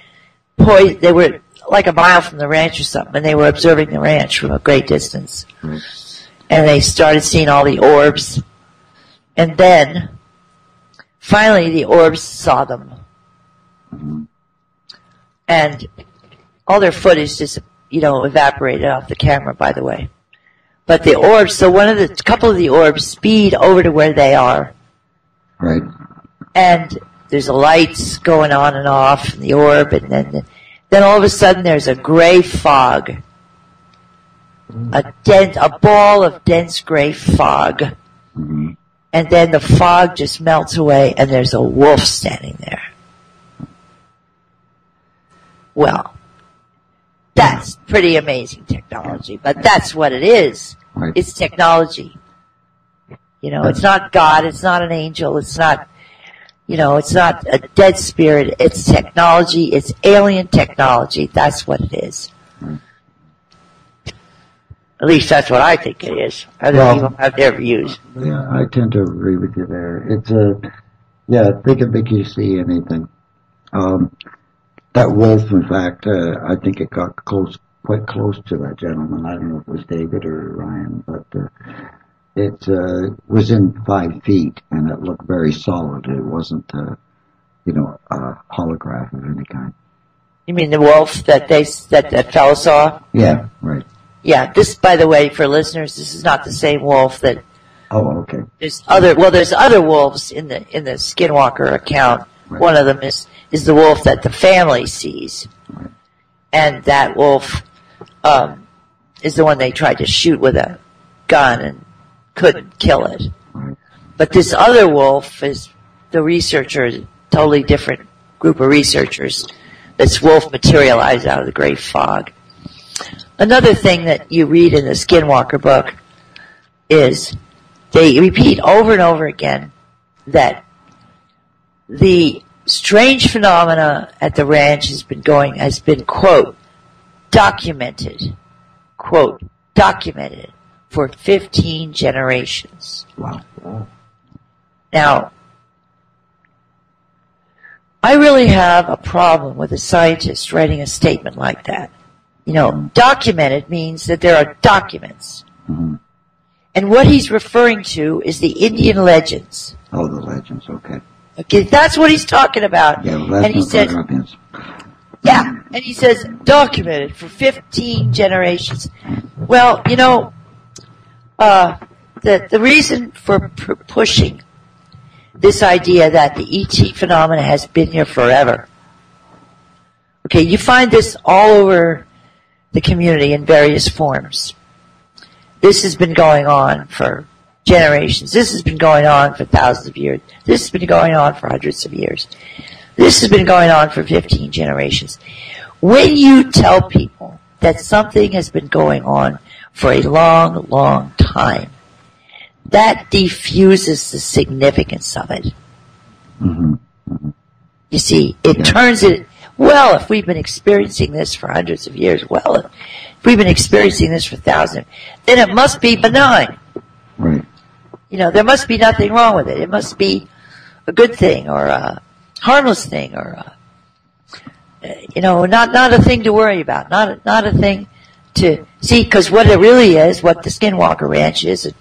poised. They were like a mile from the ranch or something, and they were observing the ranch from a great distance. And they started seeing all the orbs. And then, finally, the orbs saw them. And all their footage just, evaporated off the camera, by the way. But the orbs, so couple of the orbs speed over to where they are. Right. and there's lights going on and off in the orb, and then all of a sudden there's a gray fog, a ball of dense gray fog, and then the fog just melts away, and there's a wolf standing there. Well, that's pretty amazing technology, but that's what it is. Right. It's technology. You know, it's not God, it's not an angel, it's not, you know, it's not a dead spirit, it's technology, it's alien technology, that's what it is. At least that's what I think it is. Other people have their views. Yeah, I tend to agree with you there. It's think of Big see anything. That wolf, in fact, I think it got quite close to that gentleman. I don't know if it was David or Ryan, but it was in 5 feet, and it looked very solid. It wasn't, a holograph of any kind. You mean the wolf that that fellow saw? Yeah, right. Yeah, this, by the way, for listeners, this is not the same wolf that. Oh, okay. There's other wolves in the Skinwalker account. Right. One of them is the wolf that the family sees, right. And that wolf is the one they tried to shoot with a gun and couldn't kill it. Right. But this other wolf is the researcher, totally different group of researchers. This wolf materialized out of the gray fog. Another thing that you read in the Skinwalker book is they repeat over and over again that the strange phenomena at the ranch has been, quote, documented for 15 generations. Wow. Now, I really have a problem with a scientist writing a statement like that. You know, documented means that there are documents. Mm-hmm. And what he's referring to is the Indian legends. Oh, the legends, okay. Okay, that's what he's talking about. Yeah, well, that's and he says, yeah, and he says documented for 15 generations. Well, you know, the reason for pushing this idea that the ET phenomena has been here forever. Okay, you find this all over the community in various forms. This has been going on for generations. This has been going on for thousands of years. This has been going on for hundreds of years. This has been going on for 15 generations. When you tell people that something has been going on for a long, long time, that diffuses the significance of it. Mm-hmm. Mm-hmm. You see, it turns it, well, if we've been experiencing this for hundreds of years, well, if we've been experiencing this for thousands, then it must be benign. Right. You know, there must be nothing wrong with it. It must be a good thing or a harmless thing or not a thing to worry about, not a thing to see, because what it really is, what the Skinwalker Ranch is,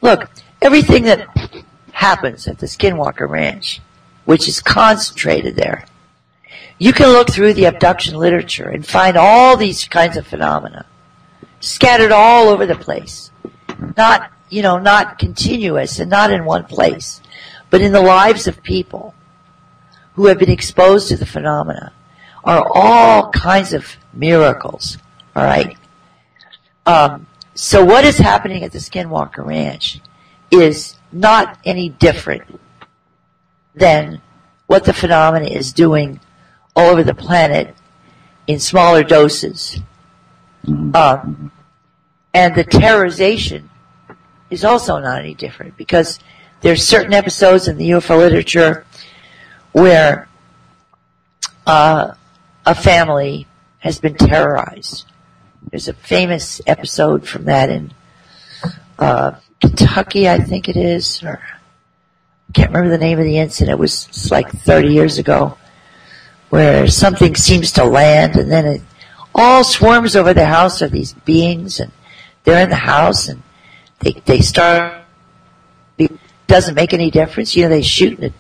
look, everything that happens at the Skinwalker Ranch, which is concentrated there, you can look through the abduction literature and find all these kinds of phenomena scattered all over the place. Not continuous and not in one place, but in the lives of people who have been exposed to the phenomena are all kinds of miracles, all right? So what is happening at the Skinwalker Ranch is not any different than what the phenomena is doing all over the planet in smaller doses. And the terrorization is also not any different, because there's certain episodes in the UFO literature where a family has been terrorized. There's a famous episode from that in Kentucky, I think it is, or I can't remember the name of the incident. It was like 30 years ago, where something seems to land and then it all swarms over the house of these beings, and they're in the house and they start. It doesn't make any difference. You know, they shoot and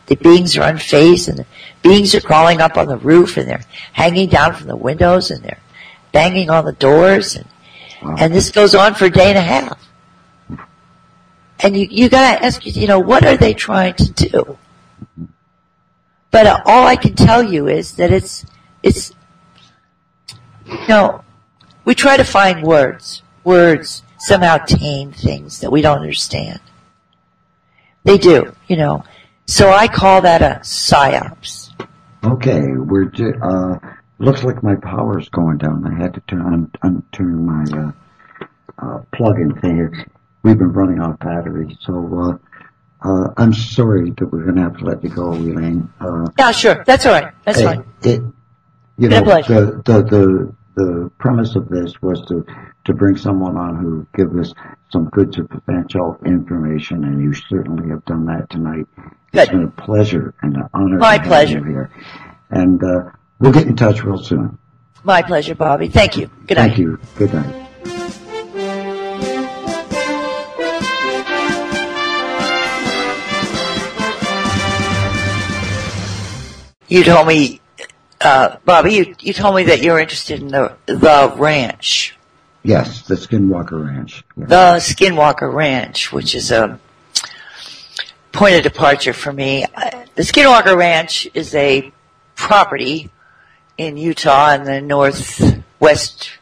the beings are unfazed, and the beings are crawling up on the roof, and they're hanging down from the windows, and they're banging on the doors, and this goes on for a day and a half. And you got to ask, what are they trying to do? But all I can tell you is that it's we try to find words. Words somehow tame things that we don't understand. They do, So I call that a psyops. Okay, looks like my power's going down. I had to turn my plug-in thing here. We've been running out of battery, so I'm sorry that we're going to have to let you go, Elaine. Yeah, sure. That's all right. That's fine. The premise of this was to bring someone on who gives us some good substantial information, and you certainly have done that tonight. Good. It's been a pleasure and an honor My to pleasure. have you here. And we'll get in touch real soon. My pleasure, Bobby. Thank you. Good night. Thank you. Good night. You told me, Bobby, you told me that you're interested in the ranch. Yes, the Skinwalker Ranch. Yes. The Skinwalker Ranch, which is a point of departure for me. The Skinwalker Ranch is a property in Utah, in the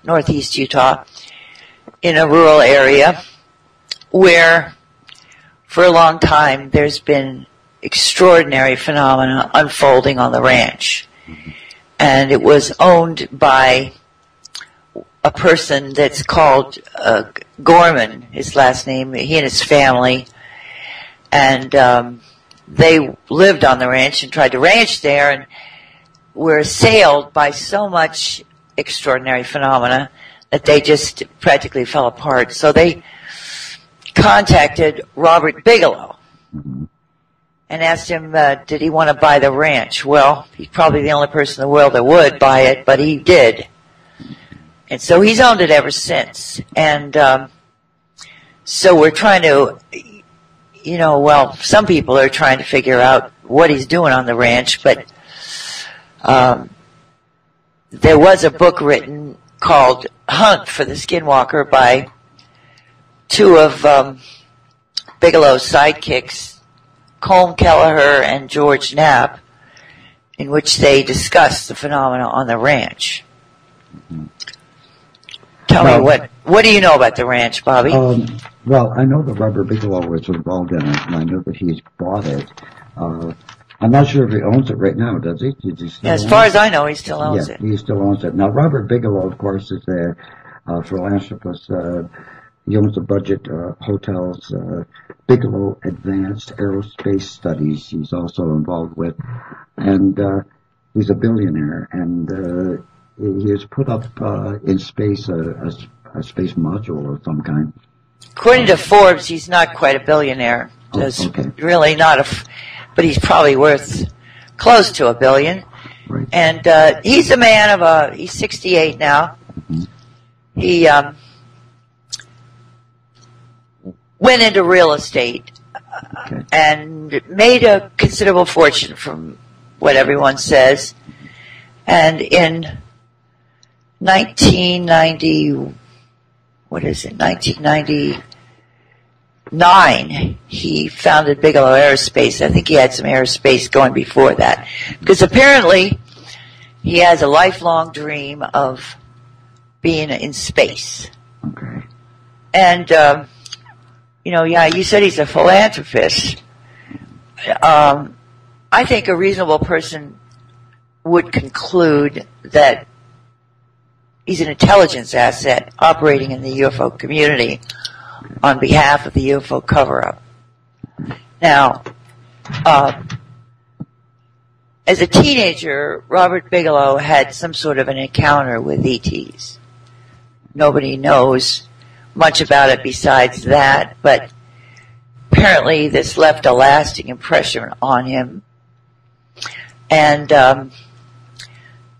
northeast Utah, in a rural area where for a long time there's been extraordinary phenomena unfolding on the ranch. And it was owned by a person that's called Gorman, his last name, he and his family. And they lived on the ranch and tried to ranch there and were assailed by so much extraordinary phenomena that they just practically fell apart. So they contacted Robert Bigelow and asked him, did he want to buy the ranch? Well, he's probably the only person in the world that would buy it, but he did. And so he's owned it ever since. And so we're trying to, some people are trying to figure out what he's doing on the ranch, but there was a book written called Hunt for the Skinwalker by two of Bigelow's sidekicks, Colm Kelleher and George Knapp, in which they discuss the phenomena on the ranch. Tell me, what do you know about the ranch, Bobby? Well, I know that Robert Bigelow was involved in it, and I know that he's bought it. I'm not sure if he owns it right now, does he? As far as I know, he still owns it. He still owns it. Now, Robert Bigelow, of course, is a philanthropist. He owns a budget hotels, Bigelow Advanced Aerospace Studies he's also involved with. And he's a billionaire, and he has put up in space a space module of some kind. According to Forbes, he's not quite a billionaire. Okay. Really not but he's probably worth close to $1 billion. Right. And he's a man he's 68 now. Mm-hmm. He went into real estate and made a considerable fortune from what everyone says. And in 1999, he founded Bigelow Aerospace. I think he had some aerospace going before that. Because apparently he has a lifelong dream of being in space. Okay. And, you said he's a philanthropist. I think a reasonable person would conclude that he's an intelligence asset operating in the UFO community on behalf of the UFO cover-up. Now, as a teenager, Robert Bigelow had some sort of an encounter with ETs. Nobody knows much about it besides that, but apparently this left a lasting impression on him. And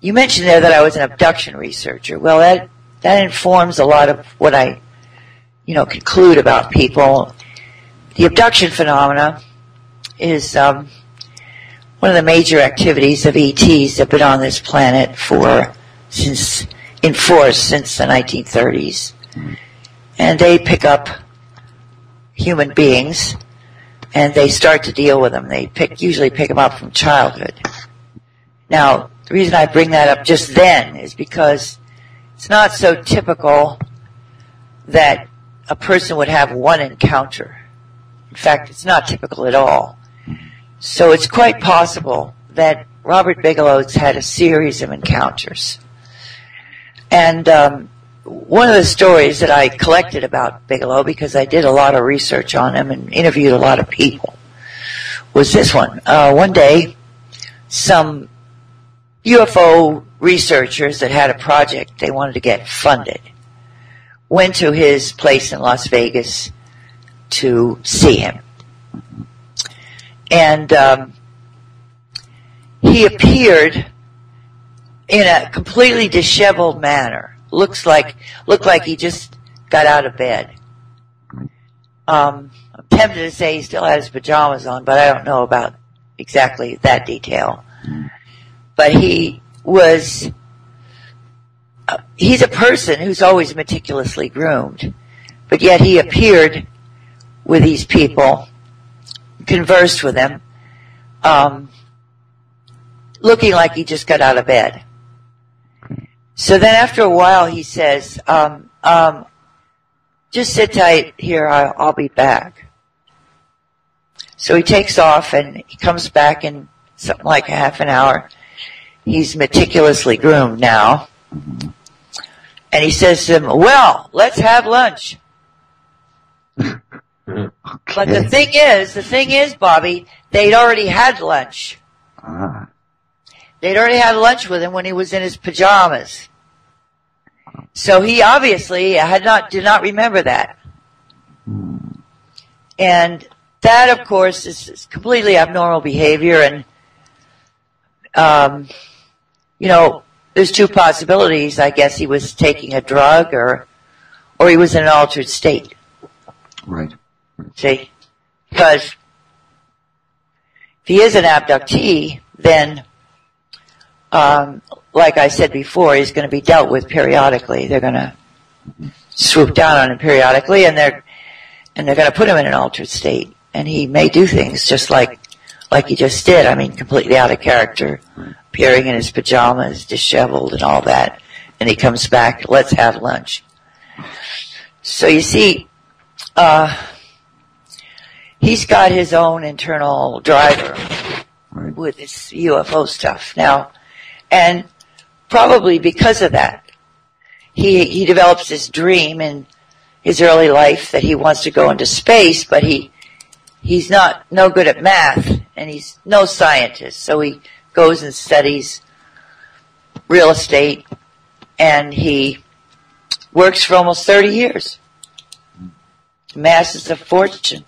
you mentioned there that I was an abduction researcher. Well, that informs a lot of what I conclude about people. The abduction phenomena is one of the major activities of ETs that have been on this planet since the 1930s. And they pick up human beings and they start to deal with them. They usually pick them up from childhood. Now, the reason I bring that up just then is because it's not so typical that a person would have one encounter. In fact, it's not typical at all. So it's quite possible that Robert Bigelow's had a series of encounters. And one of the stories that I collected about Bigelow, because I did a lot of research on him and interviewed a lot of people, was this one. One day, some UFO researchers that had a project they wanted to get funded went to his place in Las Vegas to see him. And he appeared in a completely disheveled manner. Looked like he just got out of bed. I'm tempted to say he still had his pajamas on, but I don't know about exactly that detail. But he's a person who's always meticulously groomed, but yet he appeared with these people, conversed with them, looking like he just got out of bed. So then after a while he says, just sit tight here, I'll be back. So he takes off and he comes back in something like a half an hour. He's meticulously groomed now. And he says to him, well, let's have lunch. Okay. But the thing is, Bobby, they'd already had lunch. They'd already had lunch with him when he was in his pajamas. So he obviously did not remember that. And that, of course, is completely abnormal behavior. And, there's two possibilities. I guess he was taking a drug or he was in an altered state. Right. See? Because if he is an abductee, then, like I said before, he's going to be dealt with periodically. They're going to swoop down on him periodically, and they're going to put him in an altered state. And he may do things just like he just did. I mean, completely out of character, appearing in his pajamas, disheveled and all that. And he comes back, let's have lunch. So you see, he's got his own internal driver with this UFO stuff now. And probably because of that, he develops this dream in his early life that he wants to go into space, but he's no good at math, and he's no scientist. So he goes and studies real estate, and he works for almost 30 years. Amasses a fortune.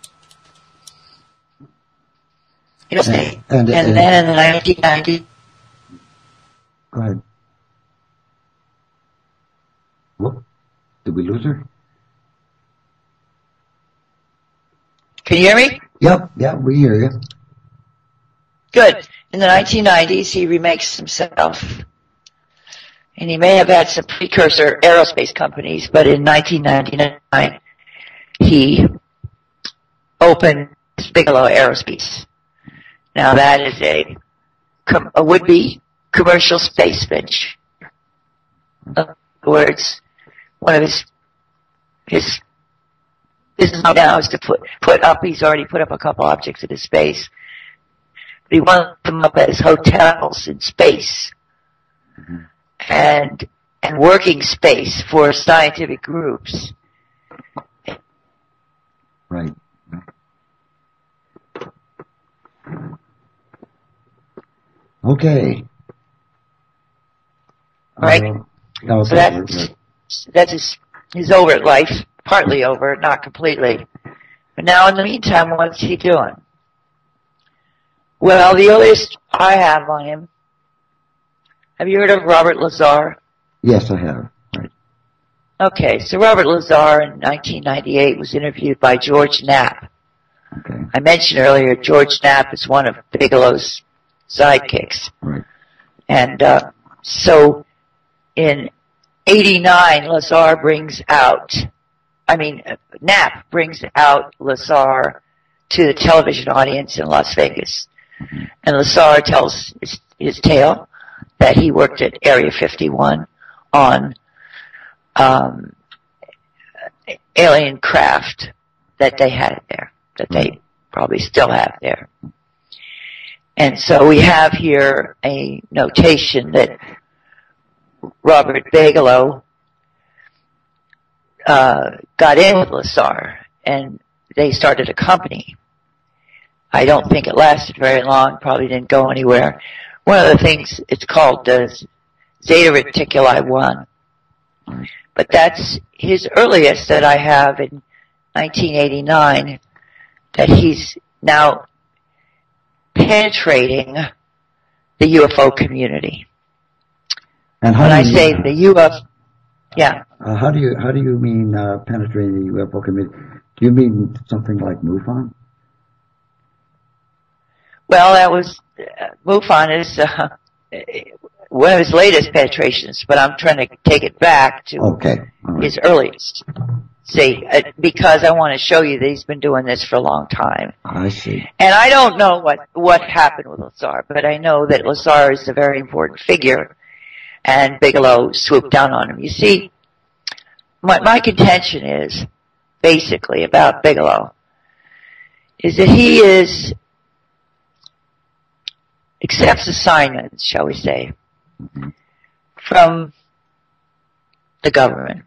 And then in the 1990s. Go ahead. Whoop. Did we lose her? Can you hear me? Yep, we hear you. Good. In the 1990s, he remakes himself. And he may have had some precursor aerospace companies, but in 1999, he opened Bigelow Aerospace. Now that is a would-be commercial space venture. In other words, one of his business now is to put up, he's already put up a couple objects into space. But he wants them up as hotels in space. And working space for scientific groups. Right. Okay. Right? No, So that's his overt life, partly over, not completely. But now in the meantime, what's he doing? Well, the earliest I have on him, have you heard of Robert Lazar? Yes, I have. Right. Okay, so Robert Lazar in 1998 was interviewed by George Knapp. Okay. I mentioned earlier George Knapp is one of Bigelow's sidekicks. Right. And so in 89, Knapp brings out Lazar to the television audience in Las Vegas. And Lassar tells his tale that he worked at Area 51 on alien craft that they had there, that they probably still have there. And so we have here a notation that Robert Bigelow got in with Lassar, and they started a company. I don't think it lasted very long, probably didn't go anywhere. One of the things, it's called Zeta Reticuli 1. But that's his earliest that I have in 1989, that he's now penetrating the UFO community. And when I say the UFO, yeah. How do you mean penetrating the UFO community? Do you mean something like MUFON? Well, that was MUFON is one of his latest penetrations, but I'm trying to take it back to his earliest. See, because I want to show you that he's been doing this for a long time. I see. And I don't know what happened with Lassar, but I know that Lassar is a very important figure, and Bigelow swooped down on him. You see, my contention is, basically, about Bigelow, is that he accepts assignments, shall we say, from the government.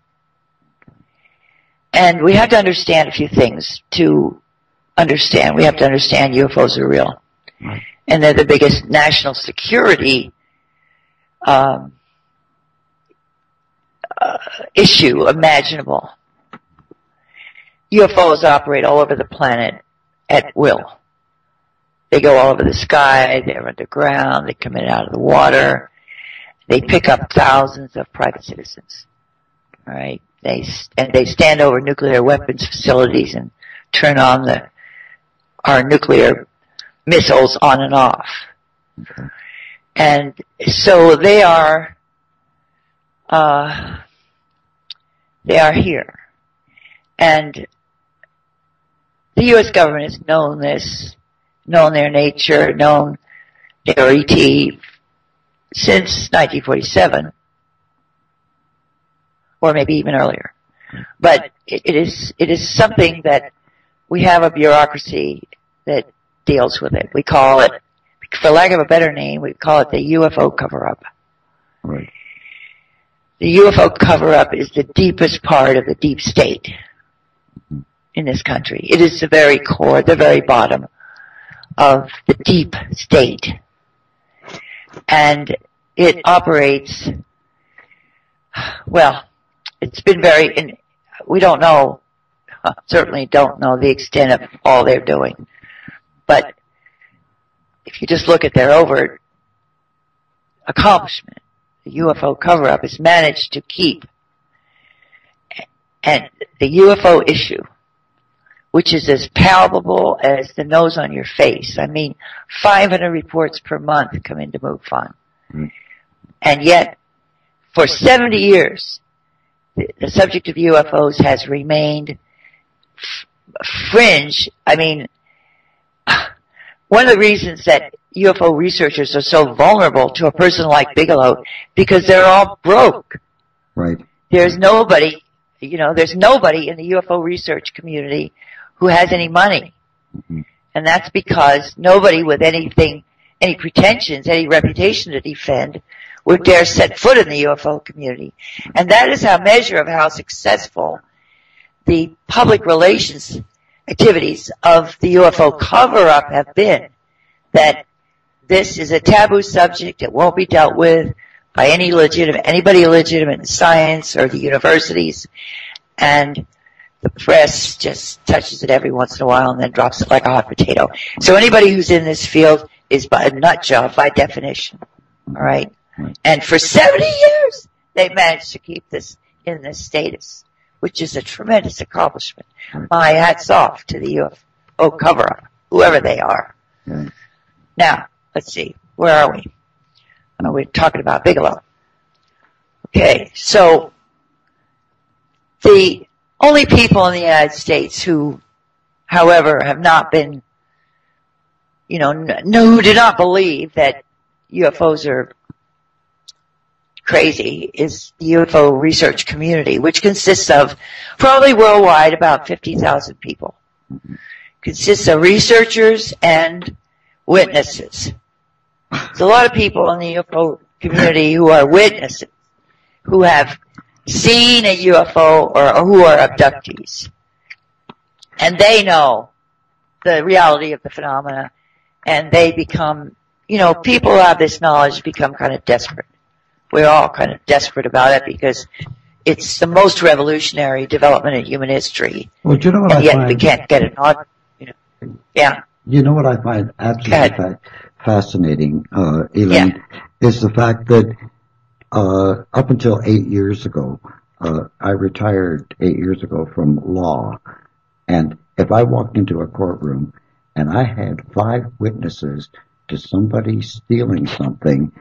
And we have to understand a few things to understand. We have to understand UFOs are real. And they're the biggest national security issue imaginable. UFOs operate all over the planet at will. They go all over the sky, they're underground, they come in and out of the water. They pick up thousands of private citizens. All right? They stand over nuclear weapons facilities and turn on our nuclear missiles on and off. Okay. And so they are here. And the U.S. government has known this, known their nature, known their ET since 1947, or maybe even earlier. But it is something that we have a bureaucracy that deals with it. We call it, for lack of a better name, we call it the UFO cover-up. Right. The UFO cover-up is the deepest part of the deep state in this country. It is the very core, the very bottom of the deep state. And it operates, well, it's been we don't know, certainly don't know the extent of all they're doing. But if you just look at their overt accomplishment, the UFO cover-up has managed to keep, and the UFO issue, which is as palpable as the nose on your face. I mean, 500 reports per month come into MUFON. And yet, for 70 years, the subject of UFOs has remained fringe. I mean, one of the reasons that UFO researchers are so vulnerable to a person like Bigelow, because they're all broke. Right. There's nobody in the UFO research community who has any money. Mm-hmm. And that's because nobody with any pretensions, any reputation to defend would dare set foot in the UFO community. And that is a measure of how successful the public relations activities of the UFO cover-up have been. That this is a taboo subject. It won't be dealt with by anybody legitimate in science or the universities. And the press just touches it every once in a while and then drops it like a hot potato. So anybody who's in this field is a nut job by definition. All right? And for 70 years, they've managed to keep this in this status, which is a tremendous accomplishment. My hat's off to the UFO cover-up, whoever they are. Now, let's see. Where are we? We're talking about Bigelow. Okay, so the only people in the United States who however, have not been, who do not believe that UFOs are crazy is the UFO research community, which consists of probably worldwide about 50,000 people. Consists of researchers and witnesses. There's a lot of people in the UFO community who are witnesses, who have seen a UFO or who are abductees. And they know the reality of the phenomena, and they become, people who have this knowledge become kind of desperate. We're all kind of desperate about it because it's the most revolutionary development in human history. Well, do you know what and I yet find? we can't get it on. Yeah. You know what I find absolutely fascinating, Elaine, is the fact that up until 8 years ago, I retired 8 years ago from law, and if I walked into a courtroom and I had 5 witnesses to somebody stealing something,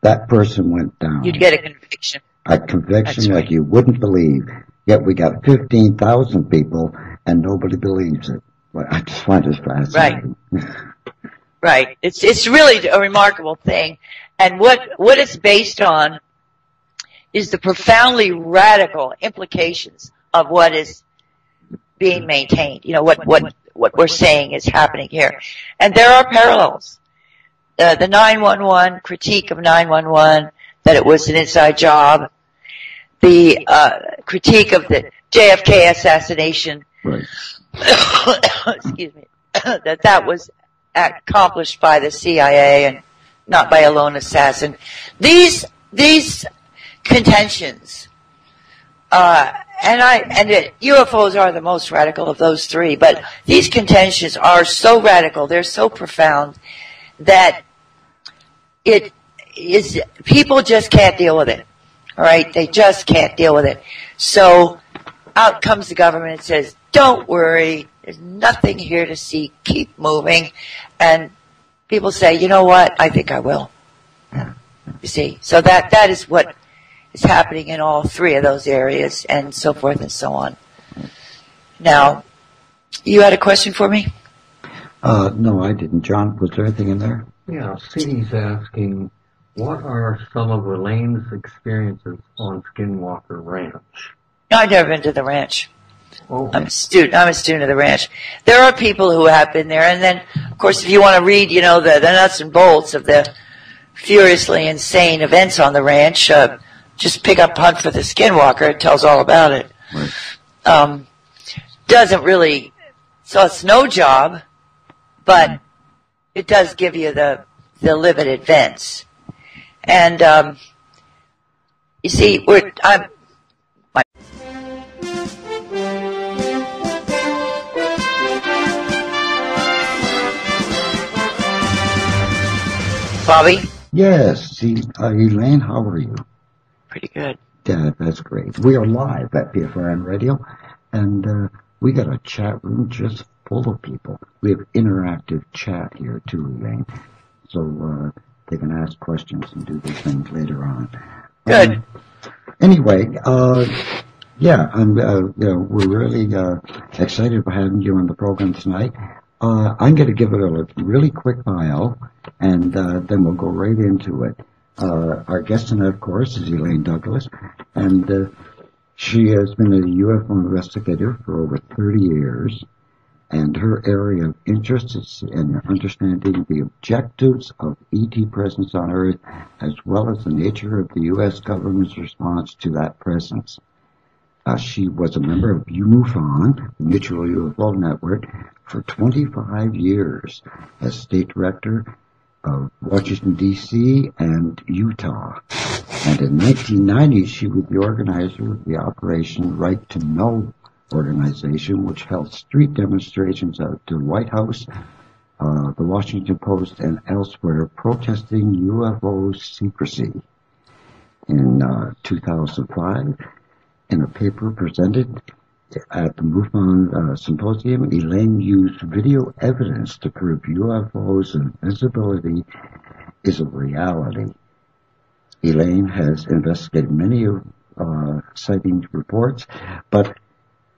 that person went down. You'd get a conviction. A conviction That's like you wouldn't believe. Yet we got 15,000 people and nobody believes it. Well, I just find it fascinating. Right. It's really a remarkable thing. And what it's based on is the profoundly radical implications of what is being maintained. What we're saying is happening here. And there are parallels. The 911 critique of 911, that it was an inside job. The critique of the JFK assassination. Right. Excuse me. that was accomplished by the CIA and not by a lone assassin. These contentions, UFOs are the most radical of those three, but these contentions are so radical, they're so profound, that people just can't deal with it. All right? They just can't deal with it. So out comes the government and says, don't worry, there's nothing here to see, keep moving. And people say, you know what, I think I will. You see? So that is what is happening in all three of those areas, and so forth and so on. Now, you had a question for me? No, I didn't. John, was there anything in there? Yeah, CD's asking, what are some of Elaine's experiences on Skinwalker Ranch? No, I've never been to the ranch. Oh. I'm a student of the ranch. There are people who have been there, and then, of course, if you want to read, the nuts and bolts of the furiously insane events on the ranch, just pick up Hunt for the Skinwalker. It tells all about it. Right. Doesn't really, so it's no job, but it does give you the livid events. And, you see, Bobby? Yes. See, Elaine, how are you? Pretty good. Yeah, that's great. We are live at PFRN Radio, and we got a chat room just full of people. We have interactive chat here too, Elaine. So they can ask questions and do these things later on. Good. Anyway, yeah, we're really excited about having you on the program tonight. I'm going to give it a really quick bio, and then we'll go right into it. Our guest tonight, of course, is Elaine Douglas, and she has been a UFO investigator for over 30 years, and her area of interest is in understanding the objectives of ET presence on Earth, as well as the nature of the U.S. government's response to that presence. She was a member of MUFON, the Mutual UFO Network, for 25 years as state director of Washington, D.C. and Utah. And in 1990, she was the organizer of the Operation Right to Know organization, which held street demonstrations at the White House, the Washington Post, and elsewhere, protesting UFO secrecy. In 2005, in a paper presented at the MUFON Symposium, Elaine used video evidence to prove UFOs and visibility is a reality. Elaine has investigated many sighting reports, but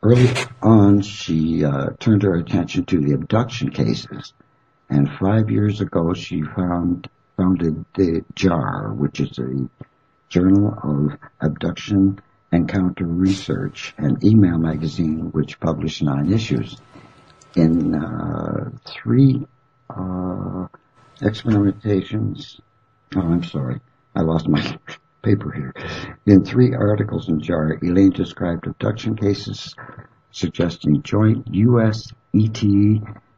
early on, she turned her attention to the abduction cases. And 5 years ago, she founded the JAR, which is a Journal of Abduction Encounter Research, an email magazine which published 9 issues. In 3 experimentations, I lost my paper here. In 3 articles in JAR, Elaine described abduction cases suggesting joint U.S. ET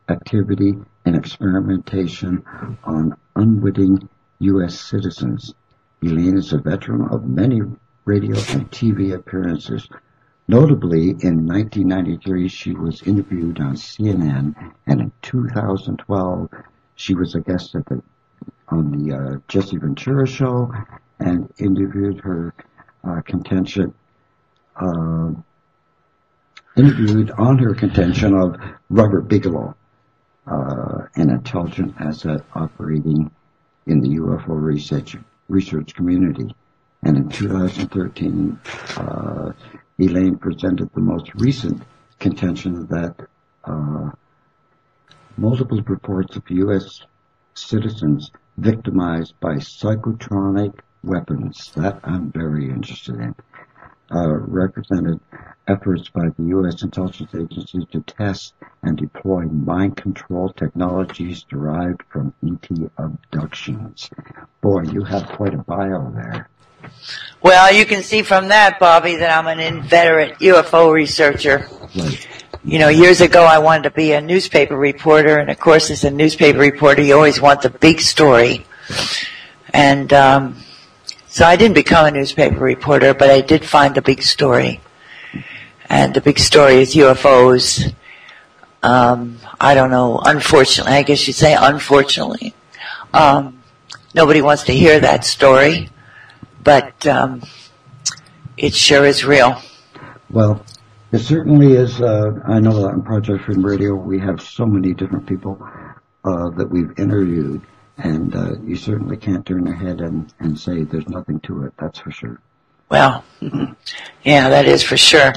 activity and experimentation on unwitting U.S. citizens. Elaine is a veteran of many radio and TV appearances. Notably, in 1993, she was interviewed on CNN, and in 2012, she was a guest on the Jesse Ventura Show and interviewed on her contention of Robert Bigelow, an intelligent asset operating in the UFO research community. And in 2013, Elaine presented the most recent contention that multiple reports of U.S. citizens victimized by psychotronic weapons, that I'm very interested in, represented efforts by the U.S. intelligence agencies to test and deploy mind control technologies derived from ET abductions. Boy, you have quite a bio there. Well, you can see from that, Bobby, that I'm an inveterate UFO researcher. Right. You know, years ago I wanted to be a newspaper reporter, and of course as a newspaper reporter you always want the big story. And so I didn't become a newspaper reporter, but I did find the big story. And the big story is UFOs. I don't know, unfortunately, I guess you'd say unfortunately. Nobody wants to hear that story, but it sure is real. Well, it certainly is. I know that on Project Freedom Radio we have so many different people that we've interviewed, and you certainly can't turn your head and say there's nothing to it, that's for sure. Well, yeah, that is for sure.